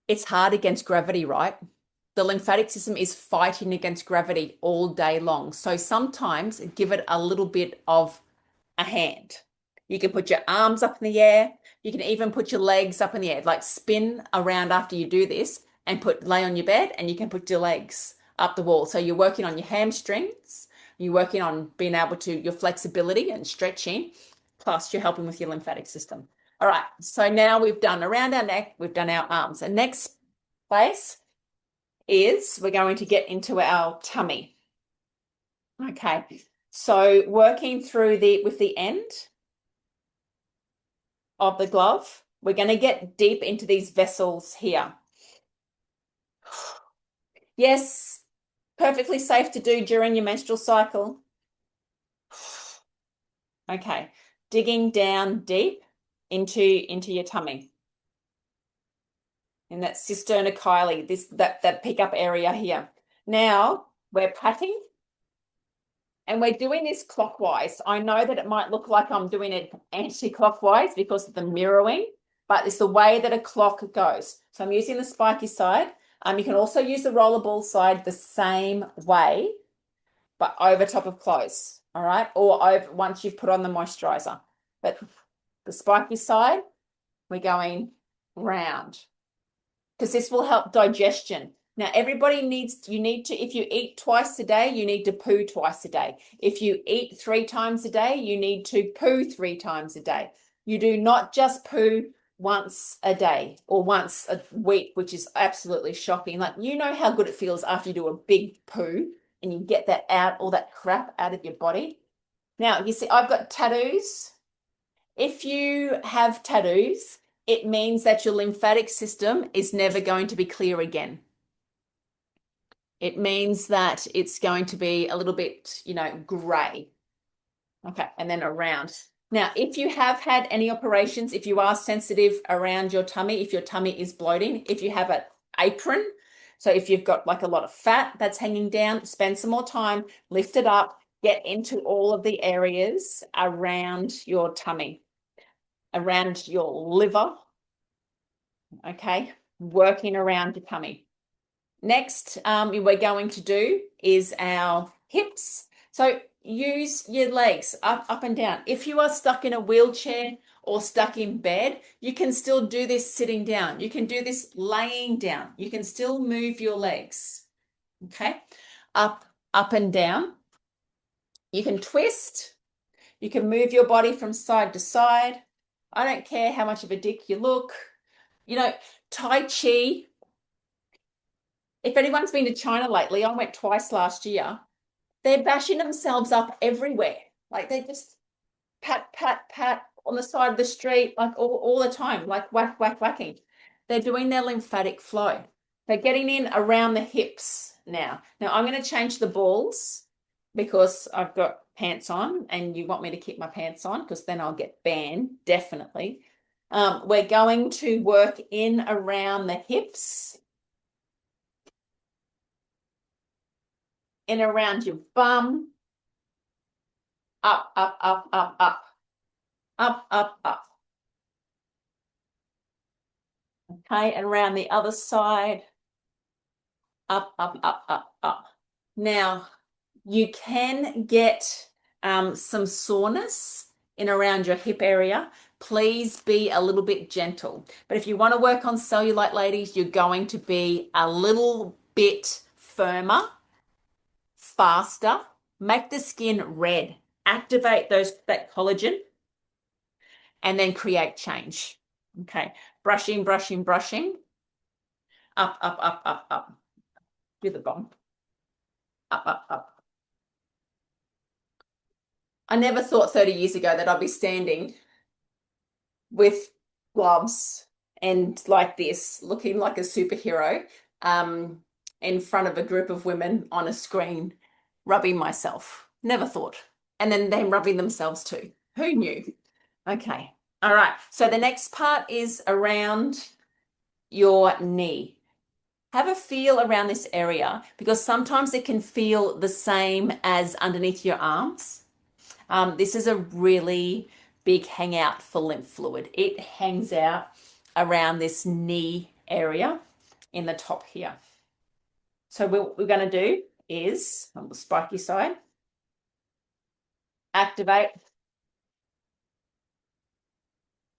It's hard against gravity, right? The lymphatic system is fighting against gravity all day long. So sometimes give it a little bit of a hand. You can put your arms up in the air. You can even put your legs up in the air, like spin around after you do this and lay on your bed, and you can put your legs up the wall. So you're working on your hamstrings. You're working on being able to, your flexibility and stretching, plus you're helping with your lymphatic system. All right, so now we've done around our neck, we've done our arms. The next place is we're going to get into our tummy. Okay, so working through with the end of the glove, we're going to get deep into these vessels here. Yes, perfectly safe to do during your menstrual cycle. Okay, digging down deep into your tummy. In that cisterna-chyli, that pickup area here. Now we're patting and we're doing this clockwise. I know that it might look like I'm doing it anti-clockwise because of the mirroring, but it's the way that a clock goes. So I'm using the spiky side. You can also use the rollerball side the same way, but over top of clothes, all right? Or over once you've put on the moisturizer. But the spiky side, we're going round because this will help digestion. Now, everybody you need to, if you eat twice a day, you need to poo twice a day. If you eat 3 times a day, you need to poo 3 times a day. You do not just poo once a day or once a week, which is absolutely shocking. Like, you know how good it feels after you do a big poo and you get that out, all that crap out of your body. Now, you see, I've got tattoos. If you have tattoos, it means that your lymphatic system is never going to be clear again. It means that it's going to be a little bit, gray. Okay, and then around. Now, if you have had any operations, if you are sensitive around your tummy, if your tummy is bloating, if you have an apron, so if you've got like a lot of fat that's hanging down, spend some more time, lift it up, get into all of the areas around your tummy, around your liver, okay, working around your tummy. Next, we're going to do is our hips. So use your legs up and down. If you are stuck in a wheelchair or stuck in bed, you can still do this sitting down. You can do this laying down. You can still move your legs. Okay, up and down. You can twist. You can move your body from side to side. I don't care how much of a dick you look. Tai Chi. If anyone's been to China lately, I went twice last year. They're bashing themselves up everywhere. Like, they just pat, pat, pat on the side of the street, like all the time, like whack, whack, whacking. They're doing their lymphatic flow. They're getting in around the hips now. Now, I'm going to change the balls because I've got pants on and you want me to keep my pants on because then I'll get banned, definitely. We're going to work in around the hips, in around your bum, up, up, up, up, up, up, up, up. Okay, and around the other side, up, up, up, up, up. Now, you can get some soreness in around your hip area. Please be a little bit gentle. But if you want to work on cellulite, ladies, you're going to be a little bit firmer, faster, make the skin red, activate that collagen, and then create change. Okay, brushing, brushing, brushing, up, up, up, up, up. Do the bottom, up, up, up. I never thought 30 years ago that I'd be standing with gloves and like this, looking like a superhero, in front of a group of women on a screen, rubbing myself. Never thought. And then them rubbing themselves too. Who knew? Okay. All right. So the next part is around your knee. Have a feel around this area because sometimes it can feel the same as underneath your arms. This is a really big hangout for lymph fluid. It hangs out around this knee area in the top here. So what we're going to do is, on the spiky side, activate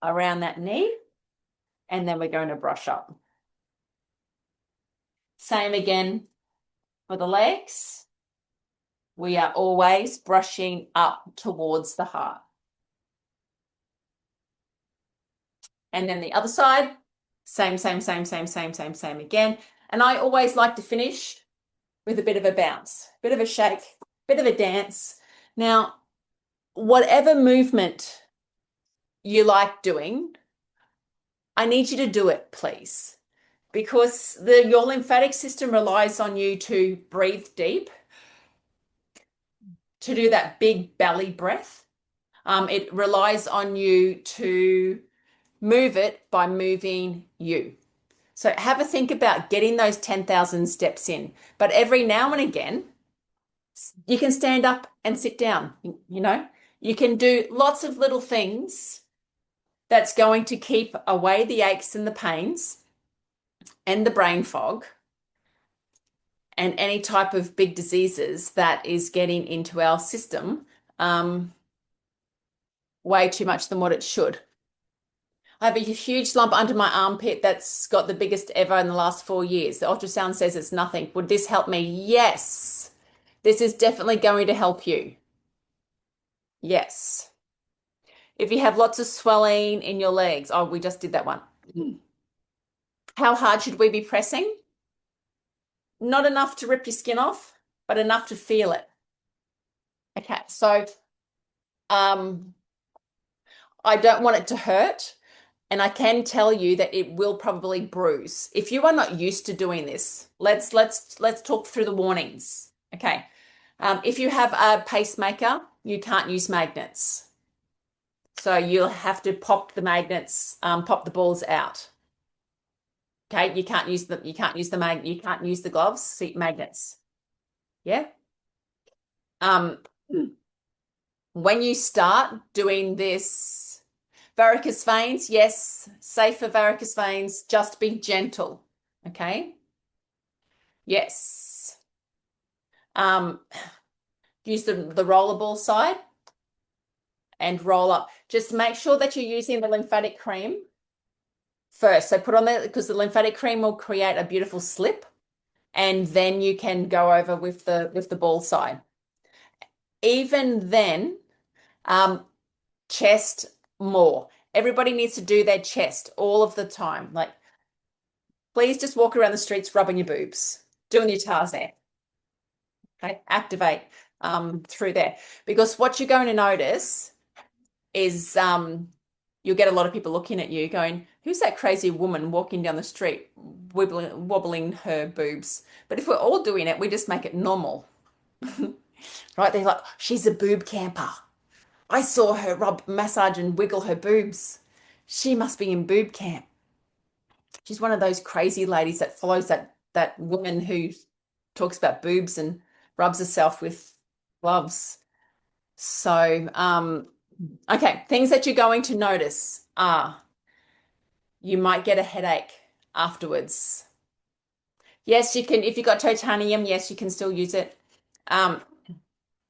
around that knee, and then we're going to brush up. Same again for the legs. We are always brushing up towards the heart. And then the other side, same again. And I always like to finish with a bit of a bounce, bit of a shake, bit of a dance. Now, whatever movement you like doing, I need you to do it, please, because your lymphatic system relies on you to breathe deep, to do that big belly breath. It relies on you to move it by moving you. So have a think about getting those 10,000 steps in. But every now and again, you can stand up and sit down. You can do lots of little things that's going to keep away the aches and the pains and the brain fog and any type of big diseases that is getting into our system way too much than what it should. I have a huge lump under my armpit that's got the biggest ever in the last 4 years. The ultrasound says it's nothing. Would this help me? Yes. This is definitely going to help you. Yes. If you have lots of swelling in your legs, oh, we just did that one. How hard should we be pressing? Not enough to rip your skin off, but enough to feel it. Okay, so um, I don't want it to hurt, and I can tell you that it will probably bruise. If you are not used to doing this, let's talk through the warnings. Okay. If you have a pacemaker, you can't use magnets. So you'll have to pop the magnets, pop the balls out. Okay, you can't use the gloves, seat magnets. Yeah. Um, when you start doing this, varicose veins, yes, safe for varicose veins, just be gentle. Okay. Yes. Um, use the rollerball side and roll up. Just make sure that you're using the lymphatic cream first. So put on there because the lymphatic cream will create a beautiful slip, and then you can go over with the ball side. Even then, um, chest more. Everybody needs to do their chest all of the time. Like, please just walk around the streets rubbing your boobs, doing your Tarzan. Okay, activate through there because what you're going to notice is you'll get a lot of people looking at you going, who's that crazy woman walking down the street wobbling her boobs? But if we're all doing it, we just make it normal. Right? They're like, she's a boob camper. I saw her rub, massage and wiggle her boobs. She must be in boob camp. She's one of those crazy ladies that follows that woman who talks about boobs and rubs herself with gloves. So, okay, things that you're going to notice are you might get a headache afterwards. Yes, you can, if you've got titanium, yes, you can still use it. Um,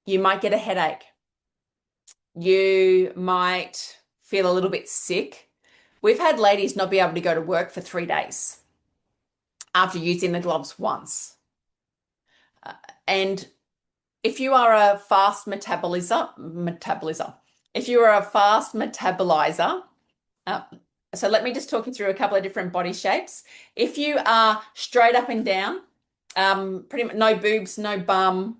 you might get a headache. You might feel a little bit sick. We've had ladies not be able to go to work for 3 days after using the gloves once. And if you are a fast metabolizer, if you are a fast metabolizer, uh, so let me just talk you through a couple of different body shapes. If you are straight up and down, pretty much no boobs, no bum,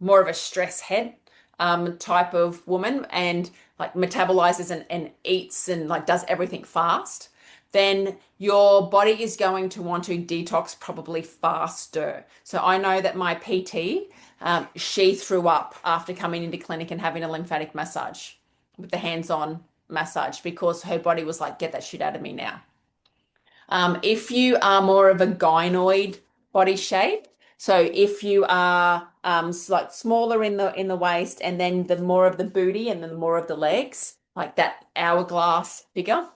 more of a stress head type of woman, and like metabolizes and eats and like does everything fast, then your body is going to want to detox probably faster. So I know that my PT, she threw up after coming into clinic and having a lymphatic massage with the hands-on massage because her body was like, get that shit out of me now. If you are more of a gynoid body shape, so if you are like smaller in the waist and then the more of the booty and then the more of the legs, like that hourglass figure,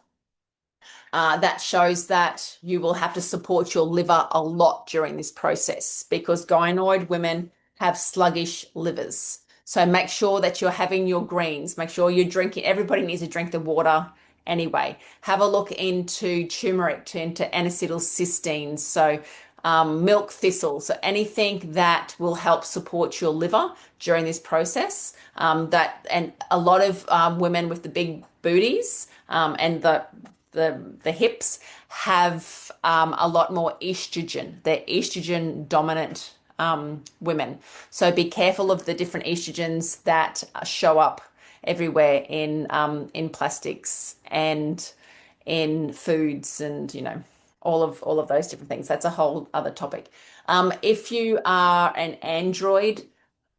that shows that you will have to support your liver a lot during this process because gynoid women have sluggish livers. So make sure that you're having your greens. Make sure you're drinking. Everybody needs to drink the water anyway. Have a look into turmeric, into N-acetylcysteine. So milk thistle. So anything that will help support your liver during this process. And a lot of women with the big booties and the hips have a lot more estrogen. They're estrogen dominant women. So be careful of the different estrogens that show up everywhere in plastics and in foods and all of those different things. That's a whole other topic. If you are an android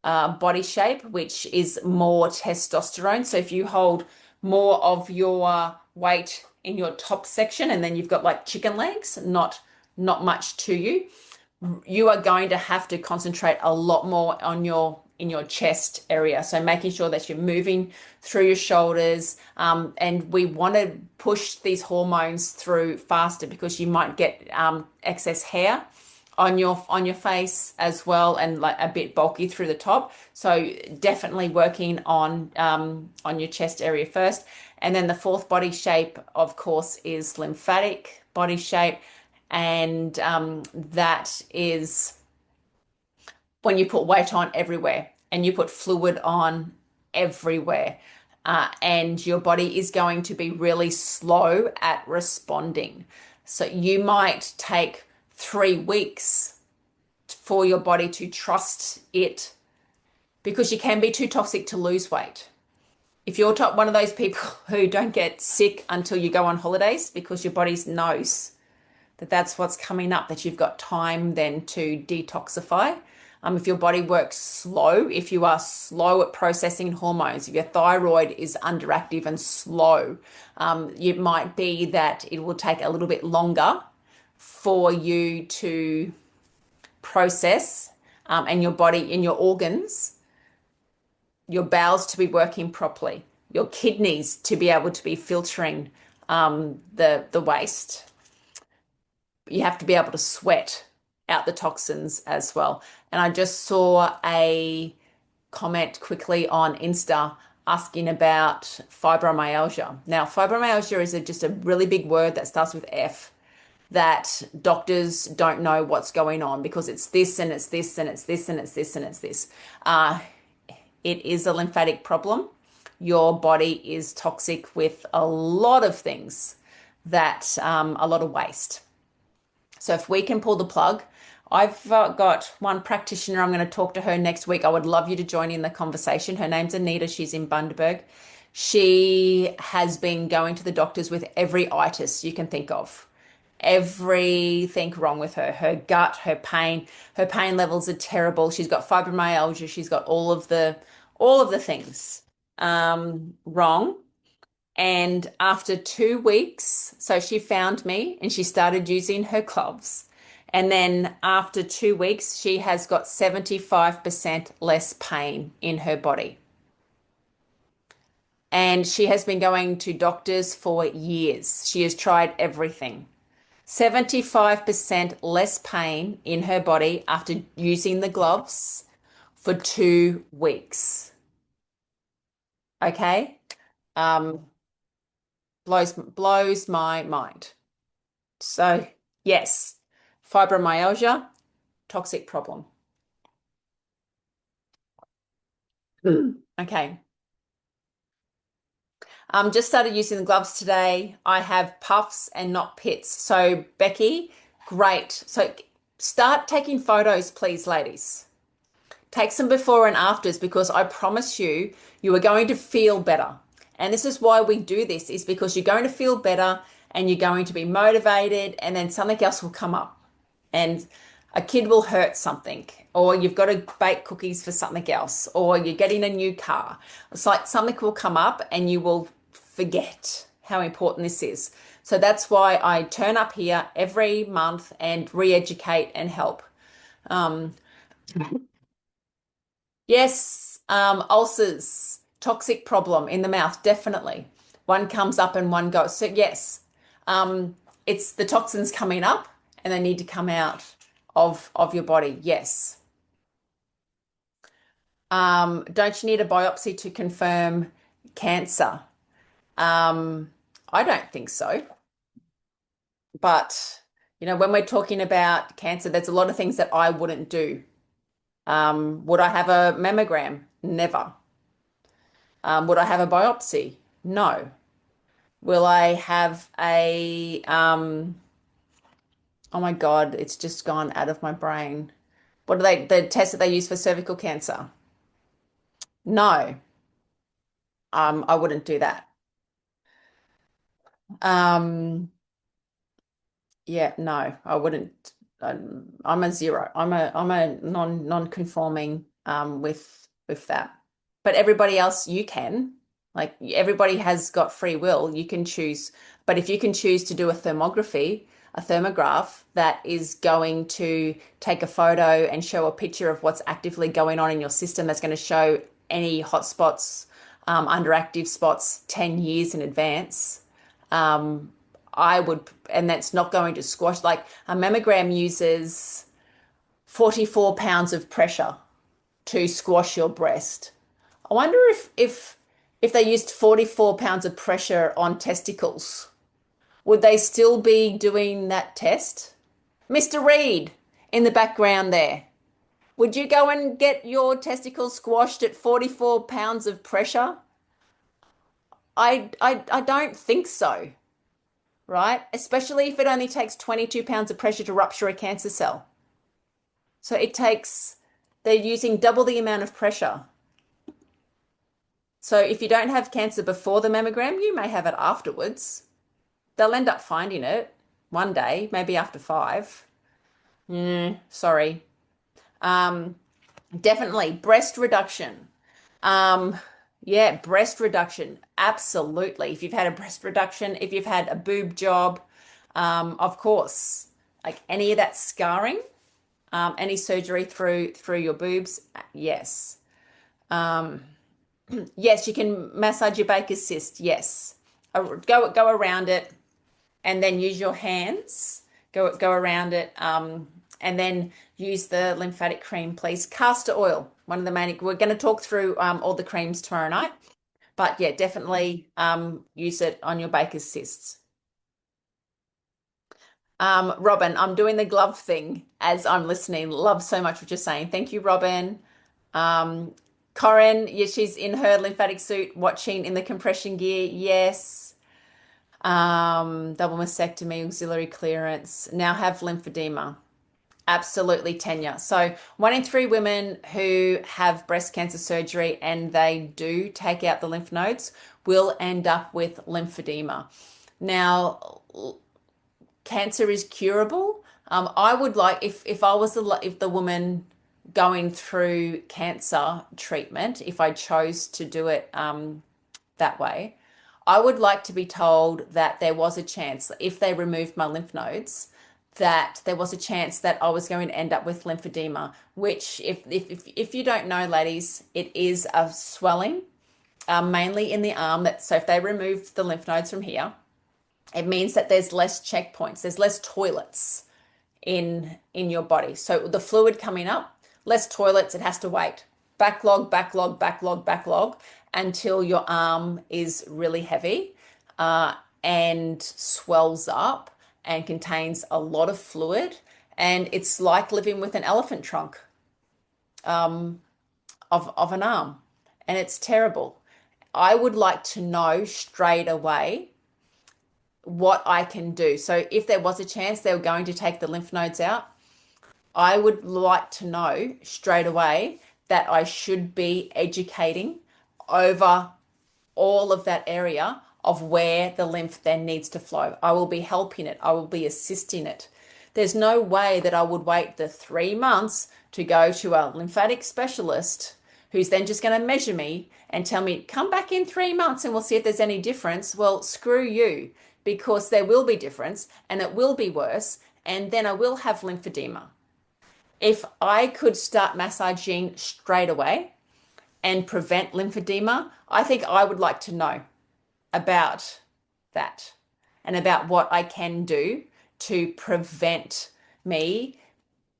body shape, which is more testosterone. So if you hold more of your weight in your top section and then you've got like chicken legs, not much to you, you are going to have to concentrate a lot more on your in your chest area. So making sure that you're moving through your shoulders, and we want to push these hormones through faster because you might get excess hair on your face as well and like a bit bulky through the top. So definitely working on your chest area first. And then the fourth body shape, of course, is lymphatic body shape. And that is when you put weight on everywhere and you put fluid on everywhere. and your body is going to be really slow at responding. So you might take 3 weeks for your body to trust it because you can be too toxic to lose weight. If you're one of those people who don't get sick until you go on holidays because your body knows that that's what's coming up, that you've got time then to detoxify. If your body works slow, if you are slow at processing hormones, if your thyroid is underactive and slow, it might be that it will take a little bit longer for you to process and your body and your organs, your bowels to be working properly, your kidneys to be able to be filtering the waste. You have to be able to sweat out the toxins as well. And I just saw a comment quickly on Insta asking about fibromyalgia. Now, fibromyalgia is just a really big word that starts with F that doctors don't know what's going on because it's this and it's this and it's this and it's this and it's this. It is a lymphatic problem. Your body is toxic with a lot of things that a lot of waste. So if we can pull the plug, I've got one practitioner. I'm going to talk to her next week. I would love you to join in the conversation. Her name's Anita. She's in Bundaberg. She has been going to the doctors with every itis you can think of. Everything wrong with her. Her gut, her pain levels are terrible. She's got fibromyalgia. She's got all of the things wrong. And after 2 weeks, so she found me and she started using her gloves. And then after 2 weeks, she has got 75% less pain in her body. And she has been going to doctors for years. She has tried everything. 75% less pain in her body after using the gloves for 2 weeks. Okay? Blows my mind. So, yes, fibromyalgia, toxic problem. Okay. Just started using the gloves today. I have puffs and not pits. So, Becky, great. So, start taking photos, please, ladies. Take some before and afters because I promise you, you are going to feel better. And this is why we do this, is because you're going to feel better and you're going to be motivated, and then something else will come up. And a kid will hurt something, or you've got to bake cookies for something else, or you're getting a new car. It's like something will come up and you will forget how important this is. So that's why I turn up here every month and re-educate and help. Yes, ulcers, toxic problem in the mouth, definitely. One comes up and one goes. So yes, it's the toxins coming up and they need to come out of your body. Yes. Don't you need a biopsy to confirm cancer? I don't think so. But, when we're talking about cancer, there's a lot of things that I wouldn't do. Would I have a mammogram? Never. Would I have a biopsy? No. Will I have oh my God, it's just gone out of my brain. What are the tests that they use for cervical cancer? No. I wouldn't do that. Um, yeah, no, I wouldn't. I'm a zero. I'm a non-conforming with that. But everybody else, you can. Like everybody has got free will. You can choose. But if you can choose to do a thermograph that is going to take a photo and show a picture of what's actively going on in your system, that's going to show any hot spots, underactive spots 10 years in advance. I would, and that's not going to squash, like a mammogram uses 44 pounds of pressure to squash your breast. I wonder if they used 44 pounds of pressure on testicles, would they still be doing that test? Mr. Reed in the background there, would you go and get your testicles squashed at 44 pounds of pressure? I don't think so, right? Especially if it only takes 22 pounds of pressure to rupture a cancer cell. So they're using double the amount of pressure. So if you don't have cancer before the mammogram, you may have it afterwards. They'll end up finding it one day, maybe after five. Sorry. Um, Definitely breast reduction. Um, yeah, breast reduction. Absolutely. If you've had a breast reduction, if you've had a boob job, of course, like any of that scarring, any surgery through your boobs, yes. Um, yes, you can massage your Baker's cyst. Yes. Go around it and then use your hands. Go around it. And then use the lymphatic cream, please. Castor oil, one of the main. We're going to talk through all the creams tomorrow night, but yeah, definitely use it on your Baker's cysts. Robin, I'm doing the glove thing as I'm listening. Love so much what you're saying. Thank you, Robin. Um, Corinne, yeah, she's in her lymphatic suit watching in the compression gear. Yes. Double mastectomy, auxiliary clearance. Now have lymphedema. Absolutely, Tanya. So, one in three women who have breast cancer surgery and they do take out the lymph nodes will end up with lymphedema. Now, cancer is curable. I would like if I was if the woman going through cancer treatment, if I chose to do it that way, I would like to be told that there was a chance if they removed my lymph nodes that there was a chance that I was going to end up with lymphedema, which if you don't know, ladies, it is a swelling mainly in the arm that so if they remove the lymph nodes from here, it means that there's less checkpoints, there's less toilets in your body. So the fluid coming up, less toilets, it has to wait. Backlog, backlog, backlog, backlog until your arm is really heavy and swells up and contains a lot of fluid. And it's like living with an elephant trunk of an arm. And it's terrible. I would like to know straight away what I can do. So if there was a chance they were going to take the lymph nodes out, I would like to know straight away that I should be educating over all of that area of where the lymph then needs to flow. I will be helping it. I will be assisting it. There's no way that I would wait the 3 months to go to a lymphatic specialist who's then just going to measure me and tell me, come back in 3 months and we'll see if there's any difference. Well, screw you, because there will be difference and it will be worse. And then I will have lymphedema. If I could start massaging straight away and prevent lymphedema, I think I would like to know about that and about what I can do to prevent me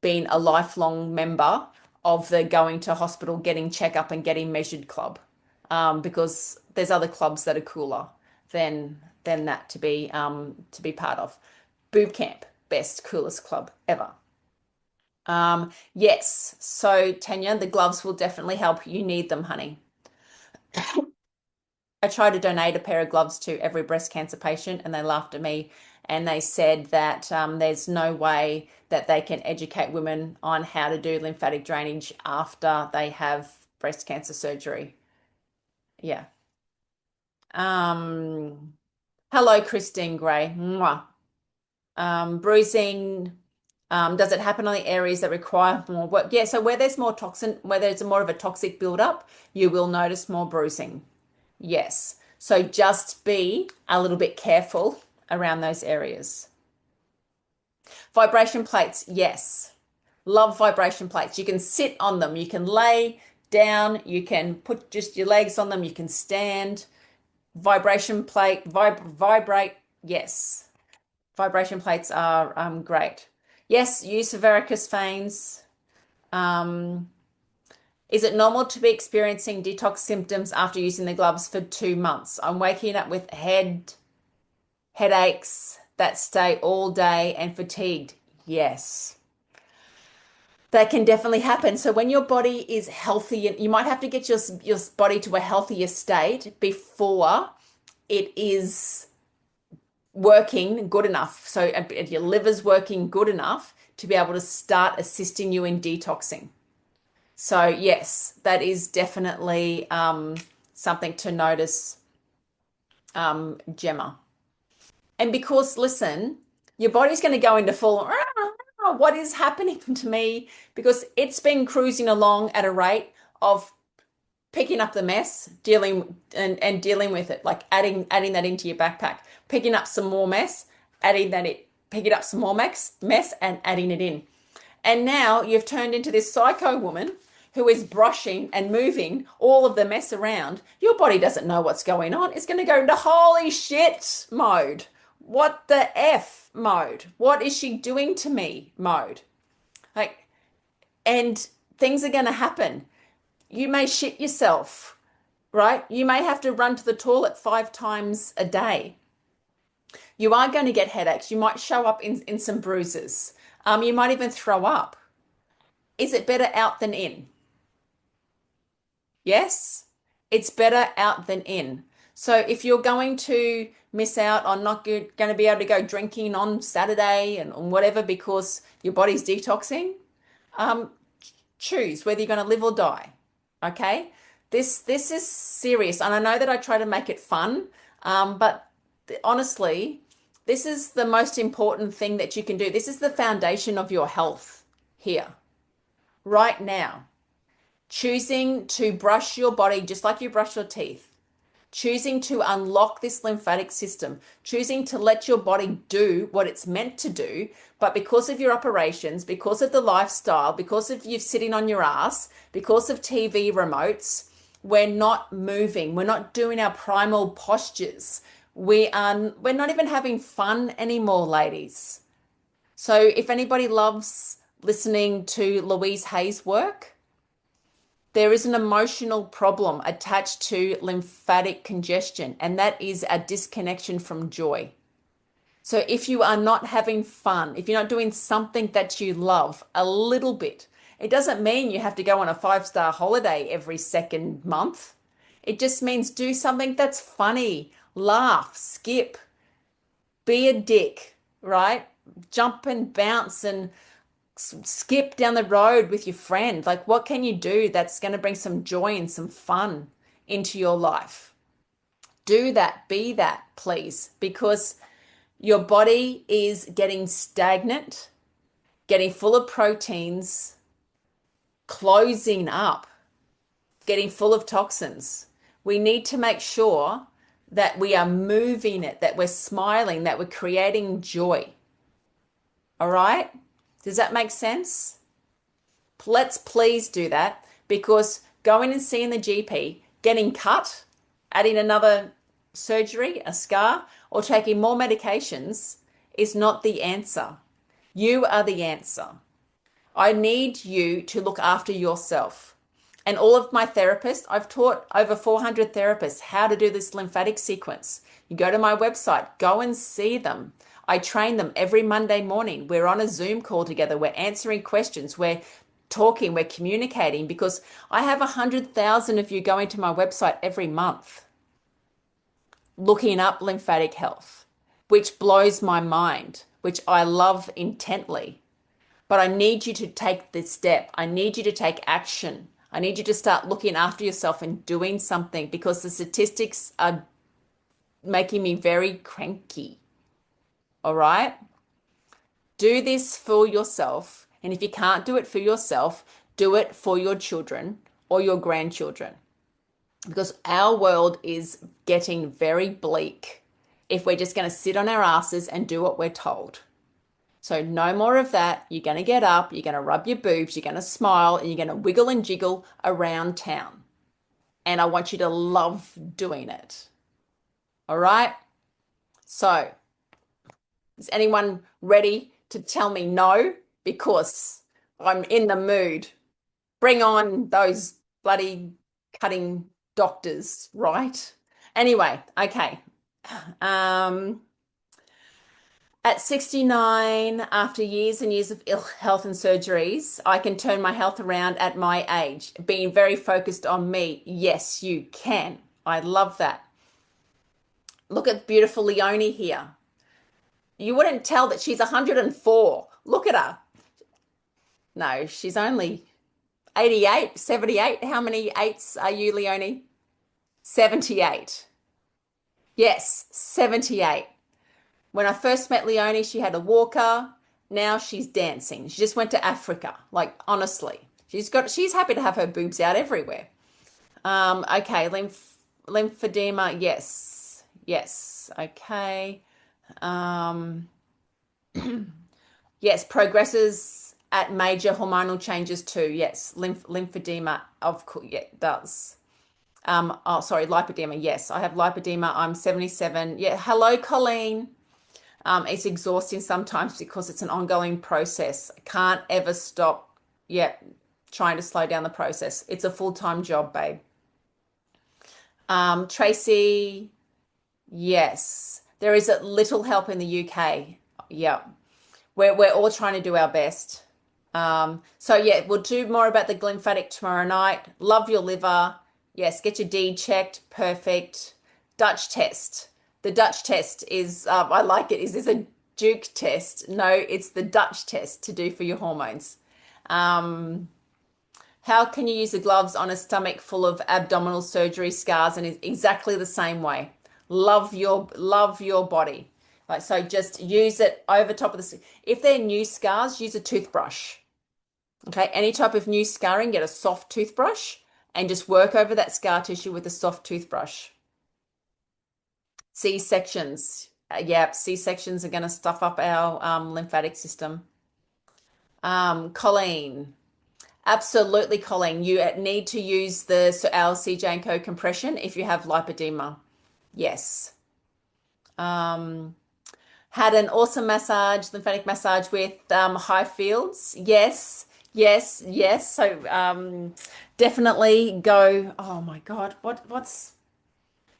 being a lifelong member of the going to hospital, getting checkup and getting measured club. Because there's other clubs that are cooler than that to be part of. Boob camp, best, coolest club ever. Yes. So Tanya, the gloves will definitely help. You need them, honey. I tried to donate a pair of gloves to every breast cancer patient, and they laughed at me. And they said that there's no way that they can educate women on how to do lymphatic drainage after they have breast cancer surgery. Yeah. Um, Hello, Christine Gray. Mwah. Bruising. Does it happen on the areas that require more work? Yeah, so where there's more toxin, where there's more of a toxic buildup, you will notice more bruising. Yes. So just be a little bit careful around those areas. Vibration plates, yes. Love vibration plates. You can sit on them, you can lay down, you can put just your legs on them, you can stand. Vibration plate, vibrate, yes. Vibration plates are great. Yes, use for varicose veins. Um, is it normal to be experiencing detox symptoms after using the gloves for 2 months? I'm waking up with headaches that stay all day and fatigued. Yes. That can definitely happen. So when your body is healthy, you might have to get your body to a healthier state before it is working good enough. So your liver's working good enough to be able to start assisting you in detoxing. So yes, that is definitely something to notice, Gemma. And because, listen, your body's going to go into full, what is happening to me? Because it's been cruising along at a rate of picking up the mess, dealing and dealing with it, like adding that into your backpack, picking up some more mess, adding that it, picking up some more mess and adding it in. And now you've turned into this psycho woman who is brushing and moving all of the mess around. Your body doesn't know what's going on. It's going to go into holy shit mode. What the F mode? What is she doing to me mode? Like, and things are going to happen. You may shit yourself, right? You may have to run to the toilet 5 times a day. You are going to get headaches. You might show up in some bruises. You might even throw up. Is it better out than in? Yes, it's better out than in. So if you're going to miss out on not going to be able to go drinking on Saturday and whatever because your body's detoxing, um, choose whether you're going to live or die. Okay? This is serious, and I know that I try to make it fun, but honestly, this is the most important thing that you can do. This is the foundation of your health here, right now. Choosing to brush your body just like you brush your teeth, choosing to unlock this lymphatic system, choosing to let your body do what it's meant to do. But because of your operations, because of the lifestyle, because of you sitting on your ass, because of TV remotes, we're not moving. We're not doing our primal postures. We're not even having fun anymore, ladies. So if anybody loves listening to Louise Hay's work, there is an emotional problem attached to lymphatic congestion, and that is a disconnection from joy. So if you are not having fun, if you're not doing something that you love a little bit, it doesn't mean you have to go on a 5-star holiday every second month. It just means do something that's funny, laugh, skip, be a dick, right? Jump and bounce and skip down the road with your friend. Like, what can you do that's going to bring some joy and some fun into your life? Do that, be that, please, because your body is getting stagnant, getting full of proteins, closing up, getting full of toxins. We need to make sure that we are moving it, that we're smiling, that we're creating joy. All right? Does that make sense? Let's please do that, because going and seeing the GP, getting cut, adding another surgery, a scar, or taking more medications is not the answer. You are the answer. I need you to look after yourself. And all of my therapists, I've taught over 400 therapists how to do this lymphatic sequence. You go to my website, go and see them. I train them every Monday morning. We're on a Zoom call together. We're answering questions. We're talking. We're communicating, because I have 100,000 of you going to my website every month looking up lymphatic health, which blows my mind, which I love intently. But I need you to take this step. I need you to take action. I need you to start looking after yourself and doing something, because the statistics are making me very cranky. All right? Do this for yourself. And if you can't do it for yourself, do it for your children or your grandchildren. Because our world is getting very bleak if we're just going to sit on our asses and do what we're told. So no more of that. You're going to get up, you're going to rub your boobs, you're going to smile, and you're going to wiggle and jiggle around town. And I want you to love doing it. All right? So, is anyone ready to tell me no? Because I'm in the mood. Bring on those bloody cutting doctors, right? Anyway, okay. At 69, after years and years of ill health and surgeries, I can turn my health around at my age. Being very focused on me. Yes, you can. I love that. Look at beautiful Leonie here. You wouldn't tell that she's 104. Look at her. No, she's only 88, 78. How many eights are you, Leonie? 78. Yes, 78. When I first met Leonie, she had a walker. Now she's dancing. She just went to Africa. Like, honestly, she's happy to have her boobs out everywhere. Okay, lymphedema, yes. Yes. Okay. Um, yes, progresses at major hormonal changes too. Yes, lymphedema, of course, yeah, it does. Oh, sorry, lipedema. Yes, I have lipedema. I'm 77. Yeah, hello, Colleen. It's exhausting sometimes because it's an ongoing process. I can't ever stop, yeah, trying to slow down the process. It's a full-time job, babe. Tracy, yes, there is a little help in the UK. Yeah, we're all trying to do our best. So yeah, we'll do more about the glymphatic tomorrow night. Love your liver. Yes, get your D checked. Perfect. Dutch test. The Dutch test is, I like it. Is this a Duke test? No, it's the Dutch test to do for your hormones. Um, how can you use the gloves on a stomach full of abdominal surgery scars? And it's exactly the same way. Love your body. Like so, just use it over top of the. If they're new scars, use a toothbrush. Okay, any type of new scarring, get a soft toothbrush and just work over that scar tissue with a soft toothbrush. C-sections. Yeah, C-sections are going to stuff up our lymphatic system. Colleen. Absolutely, Colleen. You need to use our CJ&Co compression if you have lipedema. Yes. Um, had an awesome massage, lymphatic massage with high fields. Yes, yes, yes. So definitely go. Oh my God, what's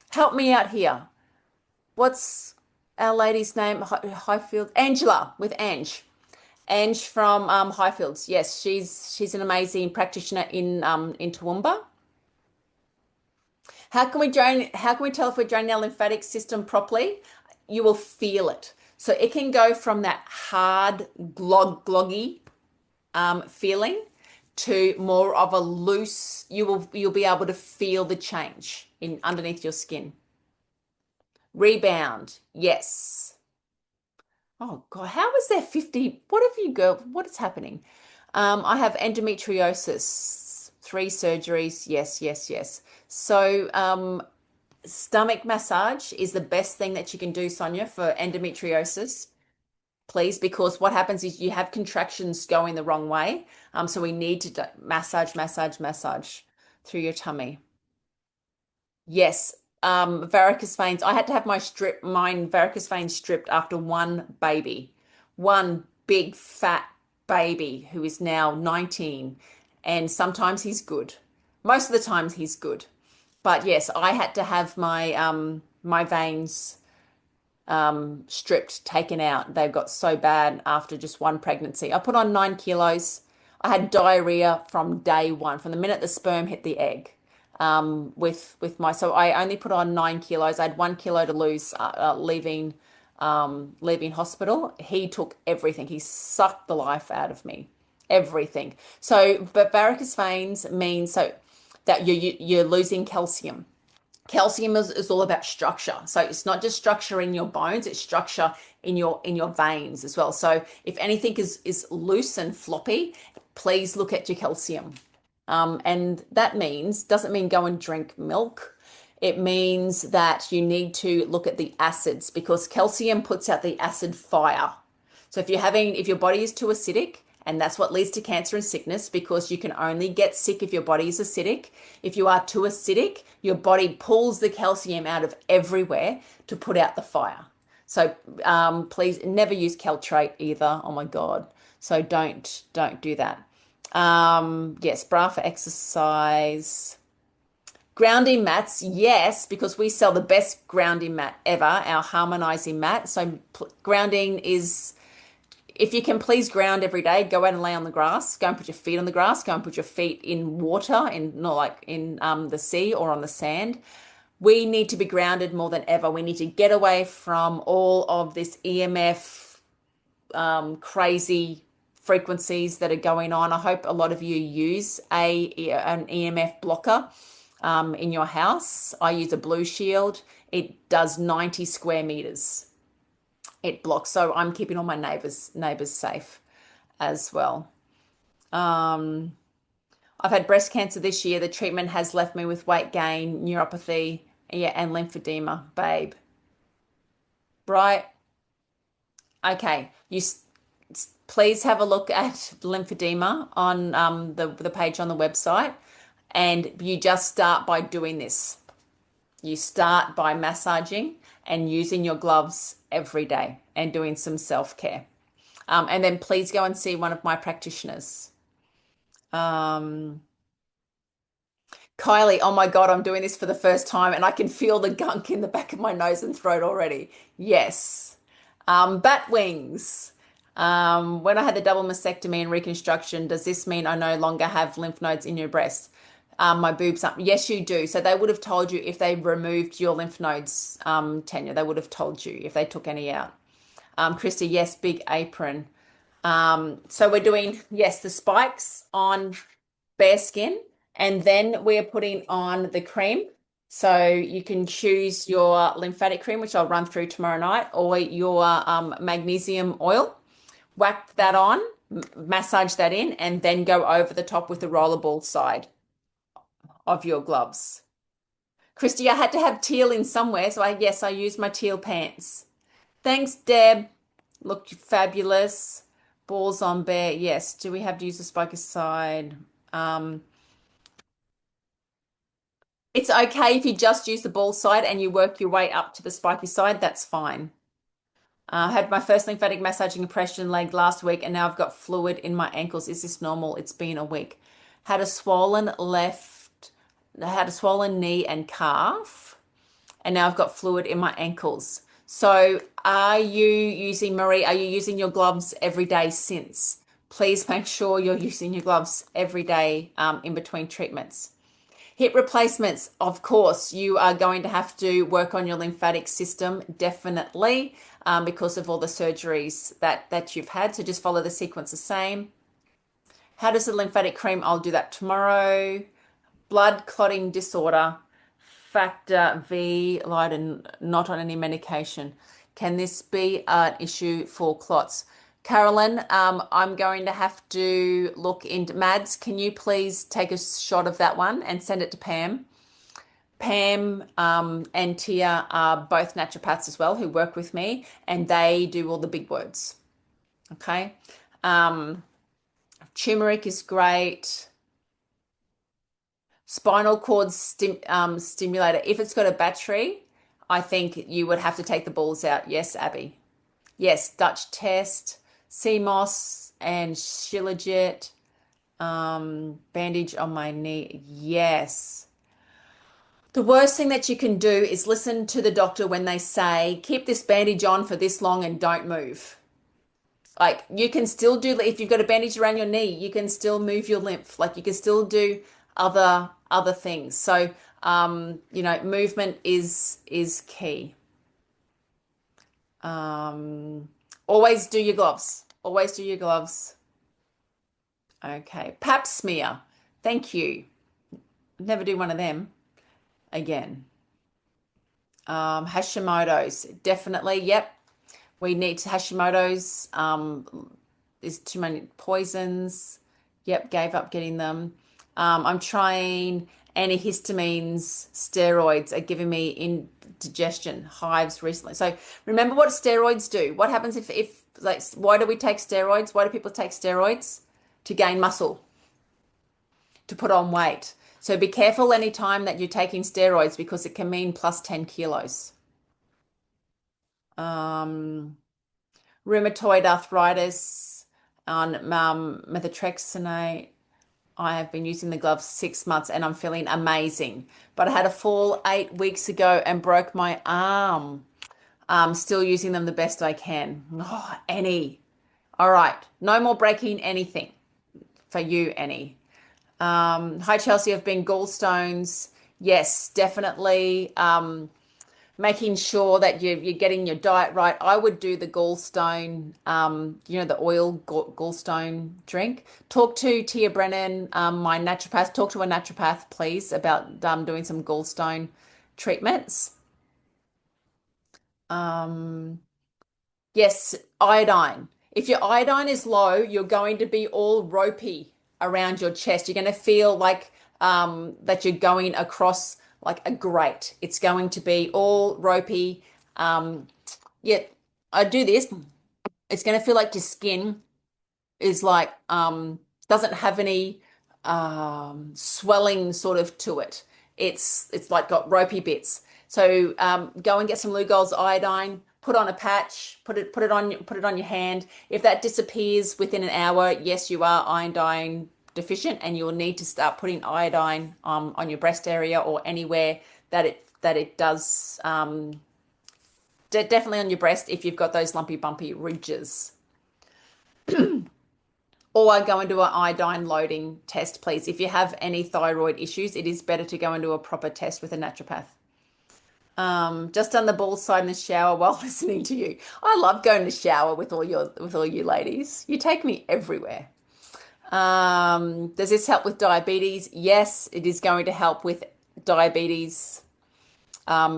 help me out here? What's our lady's name? Highfield, Angela with Ange. Ange from Highfields. Yes, she's an amazing practitioner in Toowoomba. How can we tell if we're draining our lymphatic system properly? You will feel it. So it can go from that hard gloggy feeling to more of a loose, you'll be able to feel the change in underneath your skin. Rebound, yes. Oh God, how is there 50? What have you girl? What is happening? I have endometriosis, 3 surgeries. Yes, yes, yes. So, stomach massage is the best thing that you can do, Sonia, for endometriosis, please, because what happens is you have contractions going the wrong way. So we need to massage, massage, massage through your tummy. Yes, varicose veins. I had to have mine varicose veins stripped after one big fat baby who is now 19, and sometimes he's good. Most of the times he's good, but yes, I had to have my veins stripped, taken out. They got so bad after just one pregnancy. I put on 9 kilos. I had diarrhea from day one, from the minute the sperm hit the egg. So I only put on 9 kilos. I had 1 kilo to lose leaving hospital. He took everything. He sucked the life out of me, everything. So, but varicose veins means so that you're losing calcium. Calcium is all about structure. So it's not just structure in your bones, it's structure in your veins as well. So if anything is loose and floppy, please look at your calcium. And that doesn't mean go and drink milk. It means that you need to look at the acids because calcium puts out the acid fire. So if your body is too acidic, and that's what leads to cancer and sickness because you can only get sick if your body is acidic. If you are too acidic, your body pulls the calcium out of everywhere to put out the fire. So please never use Caltrate either. Oh my God. So don't do that. Yes, bra for exercise. Grounding mats, yes, because we sell the best grounding mat ever, our harmonizing mat. So grounding is, if you can please ground every day, go out and lay on the grass. Go and put your feet on the grass. Go and put your feet in water, not like in the sea or on the sand. we need to be grounded more than ever. We need to get away from all of this EMF crazy frequencies that are going on. I hope a lot of you use an EMF blocker in your house. I use a Blue Shield. It does 90 square meters. It blocks, so I'm keeping all my neighbors safe as well. Um, I've had breast cancer this year. The treatment has left me with weight gain, neuropathy, yeah, and lymphedema, babe. Right? Okay. Please have a look at lymphedema on the page on the website, and you just start by doing this. You start by massaging and using your gloves every day and doing some self-care. And then please go and see one of my practitioners. Um, Kylie, oh my God, I'm doing this for the first time and I can feel the gunk in the back of my nose and throat already. Yes. Bat wings. When I had the double mastectomy and reconstruction, does this mean I no longer have lymph nodes in your breast? My boobs up. Yes, you do. So they would have told you if they removed your lymph nodes, Tanya, they would have told you if they took any out. Christy, yes, big apron. So we're doing, yes, the spikes on bare skin, and then we're putting on the cream. So you can choose your lymphatic cream, which I'll run through tomorrow night, or your magnesium oil. Whack that on, massage that in, and then go over the top with the rollerball side of your gloves. Christy, I had to have teal in somewhere, so yes, I used my teal pants. Thanks, Deb. Look fabulous. Balls on bare. Yes. Do we have to use the spiky side? Um, it's okay if you just use the ball side and you work your way up to the spiky side. That's fine. I had my first lymphatic massaging impression leg last week, and now I've got fluid in my ankles. Is this normal? It's been a week. Had a swollen had a swollen knee and calf, and now I've got fluid in my ankles. So Marie, are you using your gloves every day since? Please make sure you're using your gloves every day in between treatments. Hip replacements, of course, you are going to have to work on your lymphatic system, definitely, because of all the surgeries that you've had. So just follow the sequence the same. How does the lymphatic cream? I'll do that tomorrow. Blood clotting disorder, factor V, Leiden, not on any medication. Can this be an issue for clots? Carolyn, I'm going to have to look into Mads. Can you please take a shot of that one and send it to Pam? Pam and Tia are both naturopaths as well who work with me, and they do all the big words. Okay. Turmeric is great. Spinal cord stimulator. If it's got a battery, I think you would have to take the balls out. Yes, Abby. Yes, Dutch test, CMOS and Shilajit. Bandage on my knee. Yes. The worst thing that you can do is listen to the doctor when they say, keep this bandage on for this long and don't move. Like you can still do, if you've got a bandage around your knee, you can still move your lymph. Like you can still do other things. So, movement is key. Always do your gloves. Always do your gloves. Okay. Pap smear. Thank you. Never do one of them again. Hashimoto's. Definitely. Yep. We need Hashimoto's. There's too many poisons. Yep. Gave up getting them. I'm trying antihistamines. Steroids are giving me indigestion, hives recently. So remember what steroids do. What happens if like, why do we take steroids? Why do people take steroids? To gain muscle, to put on weight. So be careful anytime that you're taking steroids because it can mean plus 10 kilos. Rheumatoid arthritis on methotrexate. I have been using the gloves 6 months and I'm feeling amazing. But I had a fall 8 weeks ago and broke my arm. I'm still using them the best I can. Oh, Annie. All right. No more breaking anything for you, Annie. Hi, Chelsey. I've been gallstones Yes, definitely. Making sure that you're getting your diet right. I would do the gallstone, the oil gallstone drink. Talk to Tia Brennan, my naturopath. Talk to a naturopath, please, about doing some gallstone treatments. Um, Yes, iodine. If your iodine is low, you're going to be all ropey around your chest. You're going to feel like that you're going across like a grate. It's going to be all ropey. Yet I do this. It's going to feel like your skin is like doesn't have any swelling sort of to it. It's like got ropey bits. So go and get some Lugol's iodine, put on a patch, put it on your hand. If that disappears within an hour, yes, you are iodine deficient, and you will need to start putting iodine on your breast area or anywhere that it does. Definitely on your breast if you've got those lumpy bumpy ridges. Or go into an iodine loading test, please. If you have any thyroid issues, it is better to go into a proper test with a naturopath. Just on the ball side in the shower while listening to you. I love going to the shower with all you ladies. You take me everywhere. Does this help with diabetes? Yes, it is going to help with diabetes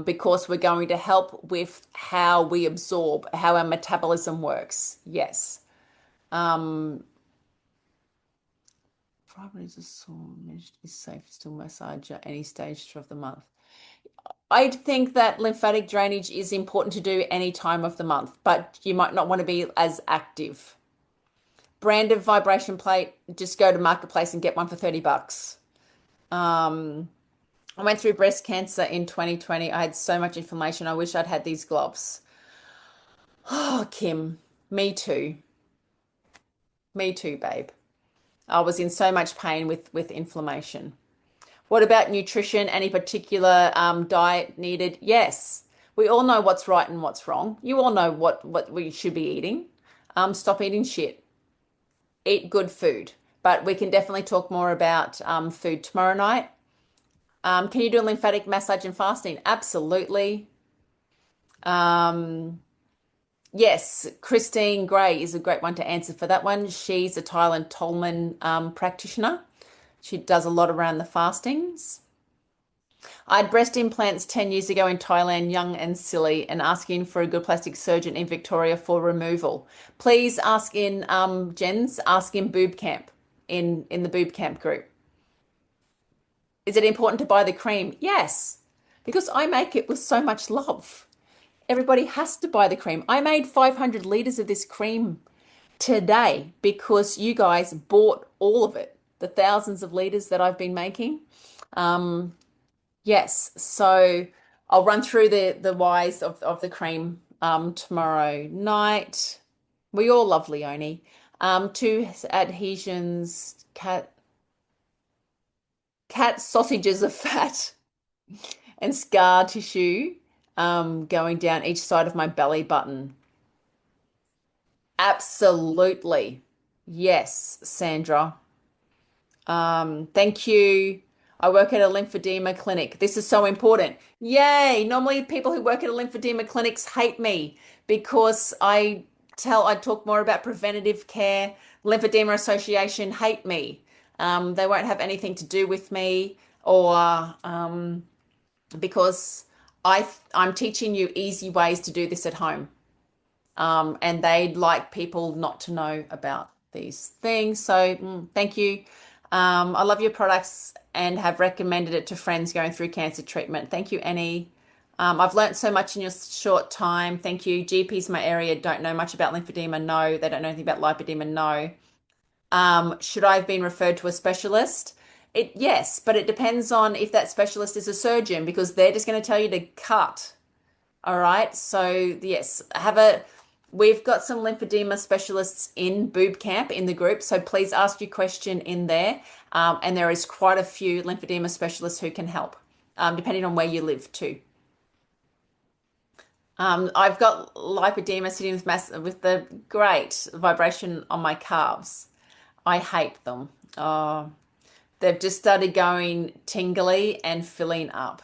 because we're going to help with how we absorb, how our metabolism works. Yes. Um, Probably just is safe to massage at any stage of the month. I think that lymphatic drainage is important to do any time of the month, but you might not want to be as active. Branded vibration plate, just go to Marketplace and get one for 30 bucks. Um, I went through breast cancer in 2020. I had so much inflammation. I wish I'd had these gloves. Oh, Kim, me too. Me too, babe. I was in so much pain with inflammation. What about nutrition? Any particular diet needed? Yes. We all know what's right and what's wrong. You all know what we should be eating. Stop eating shit. Eat good food. But we can definitely talk more about food tomorrow night. Can you do a lymphatic massage and fasting? Absolutely. Um, yes, Christine Gray is a great one to answer for that one. She's a Thailand Tolman practitioner. She does a lot around the fastings. I had breast implants 10 years ago in Thailand, young and silly, and asking for a good plastic surgeon in Victoria for removal. Please ask in Jen's, ask in Boob Camp, in the Boob Camp group. Is it important to buy the cream? Yes, because I make it with so much love. Everybody has to buy the cream. I made 500 liters of this cream today because you guys bought all of it, the thousands of liters that I've been making. Um, Yes, so I'll run through the whys of the cream tomorrow night. We all love Leonie. Two adhesions, cat sausages of fat and scar tissue going down each side of my belly button. Absolutely. Yes, Sandra. Thank you. I work at a lymphedema clinic. This is so important. Yay! Normally, people who work at a lymphedema clinics hate me because I talk more about preventative care. Lymphedema Association hate me. They won't have anything to do with me, or because I'm teaching you easy ways to do this at home. And they'd like people not to know about these things. So thank you. I love your products and have recommended it to friends going through cancer treatment. Thank you, Annie. I've learnt so much in your short time. Thank you. GPs in my area don't know much about lymphedema. No, they don't know anything about lipedema. No. Should I have been referred to a specialist? Yes, but it depends on if that specialist is a surgeon because they're just going to tell you to cut. All right. So yes, we've got some lymphedema specialists in Boob Camp in the group. So please ask your question in there. And there is quite a few lymphedema specialists who can help, depending on where you live too. I've got lipedema sitting with the great vibration on my calves. I hate them. Oh, They've just started going tingly and filling up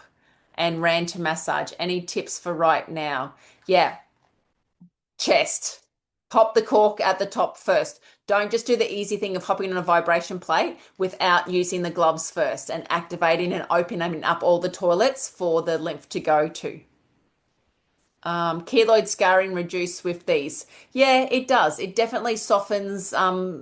and ran to massage. Any tips for right now? Yeah, chest. Pop the cork at the top first. Don't just do the easy thing of hopping on a vibration plate without using the gloves first and activating and opening up all the toilets for the lymph to go to. Keloid scarring reduced with these. Yeah, it does. It definitely softens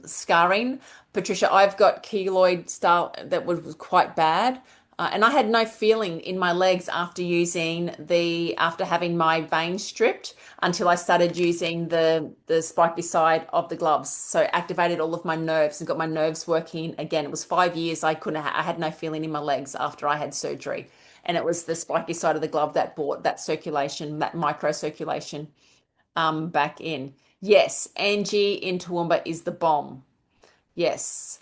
scarring. Patricia, I've got keloid style that was quite bad. And I had no feeling in my legs after having my veins stripped until I started using the spiky side of the gloves. So activated all of my nerves and got my nerves working again. It was 5 years I had no feeling in my legs after I had surgery. And it was the spiky side of the glove that brought that circulation, that microcirculation back in. Yes, Angie in Toowoomba is the bomb. Yes.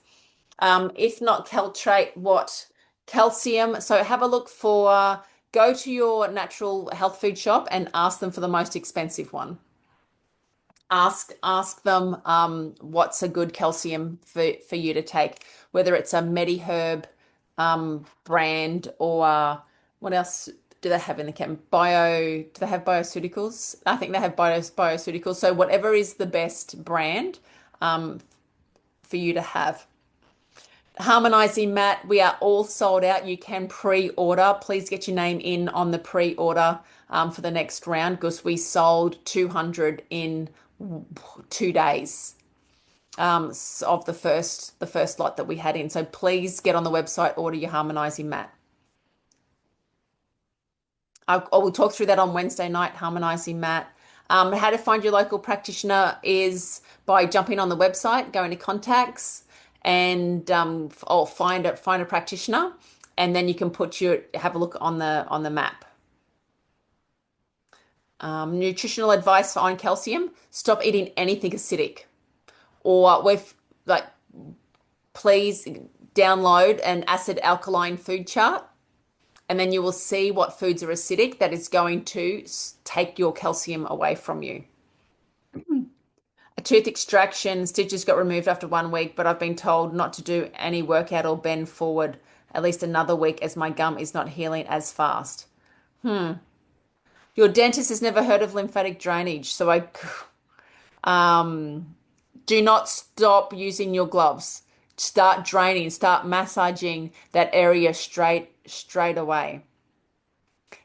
If not caltrate, what? Calcium. So have a look for, go to your natural health food shop and ask them for the most expensive one. Ask them what's a good calcium for you to take, whether it's a MediHerb brand or what else do they have in the camp? Do they have bioceuticals? I think they have bioceuticals. So whatever is the best brand um, for you to have. Harmonizing mat, we are all sold out. You can pre-order. Please get your name in on the pre-order for the next round because we sold 200 in 2 days of the first lot that we had in. So please get on the website, order your harmonizing mat. I will talk through that on Wednesday night, harmonizing mat. How to find your local practitioner is by jumping on the website, going to contacts, and or find a practitioner, and then you can have a look on the map. Nutritional advice on calcium: stop eating anything acidic, or with like please download an acid alkaline food chart and then you will see what foods are acidic that is going to take your calcium away from you. A tooth extraction, stitches got removed after 1 week, but I've been told not to do any workout or bend forward at least another week as my gum is not healing as fast. Your dentist has never heard of lymphatic drainage, so um, do not stop using your gloves. Start draining, start massaging that area straight away.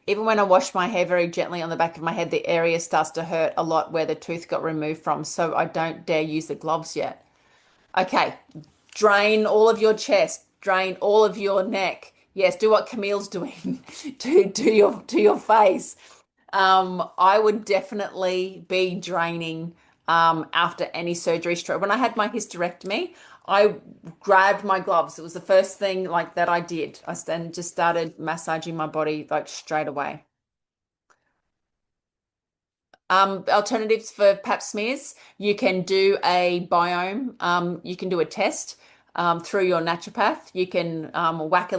Even when I wash my hair very gently on the back of my head, the area starts to hurt a lot where the tooth got removed from, so I don't dare use the gloves yet. Okay, drain all of your chest, drain all of your neck. Yes, do what Camille's doing to your face. I would definitely be draining after any surgery. When I had my hysterectomy, I grabbed my gloves. It was the first thing like that I did. I then just started massaging my body like straight away. Alternatives for pap smears, you can do a biome, you can do a test through your naturopath. You can whack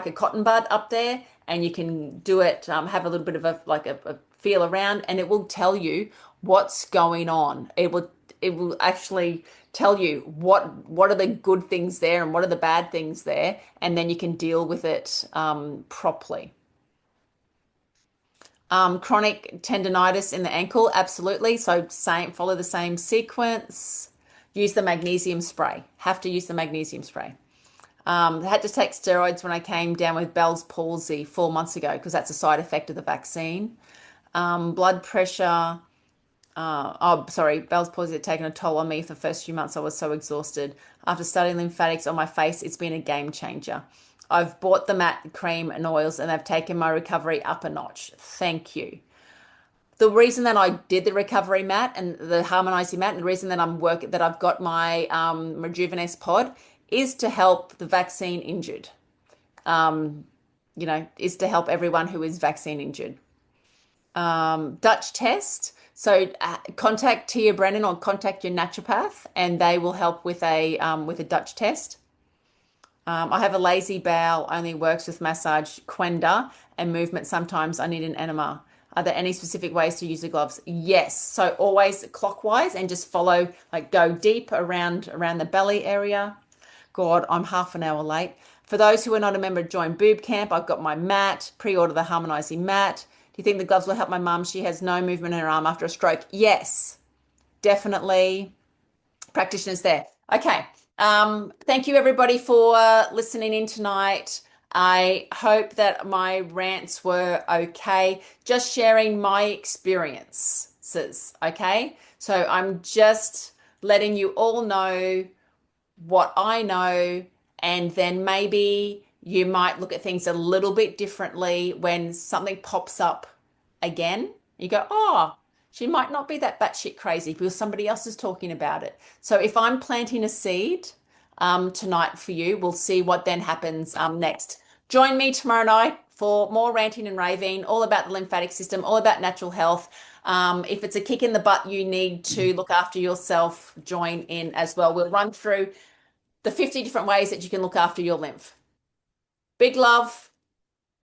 a cotton bud up there and you can do it, have a little bit of a feel around and it will tell you what's going on. It will actually tell you what are the good things there and what are the bad things there, and then you can deal with it properly. Chronic tendonitis in the ankle, absolutely. So follow the same sequence. Use the magnesium spray. Have to use the magnesium spray. I had to take steroids when I came down with Bell's palsy 4 months ago because that's a side effect of the vaccine. Blood pressure. Sorry, Bell's palsy had taken a toll on me for the first few months. I was so exhausted. After studying lymphatics on my face, it's been a game changer. I've bought the matte cream and oils and they've taken my recovery up a notch. Thank you. The reason that I did the recovery mat and the harmonizing mat, and the reason that I've got my Rejuveness pod is to help the vaccine injured. Um, is to help everyone who is vaccine injured. Dutch test. So contact Tia Brennan or contact your naturopath, and they will help with a Dutch test. I have a lazy bowel, only works with massage, Quenda, and movement. Sometimes I need an enema. Are there any specific ways to use the gloves? Yes. So always clockwise and just follow, like go deep around the belly area. God, I'm half an hour late. For those who are not a member, join BooB Camp. I've got my mat, pre-order the harmonizing mat. Do you think the gloves will help my mum? She has no movement in her arm after a stroke. Yes, definitely. Practitioners there. Okay. Thank you everybody for listening in tonight. I hope that my rants were okay. Just sharing my experiences. Okay. So I'm just letting you all know what I know, and then maybe you might look at things a little bit differently when something pops up again. You go, oh, she might not be that batshit crazy because somebody else is talking about it. So if I'm planting a seed tonight for you, we'll see what then happens next. Join me tomorrow night for more ranting and raving, all about the lymphatic system, all about natural health. If it's a kick in the butt, you need to look after yourself, join in as well. We'll run through the 50 different ways that you can look after your lymph. Big love.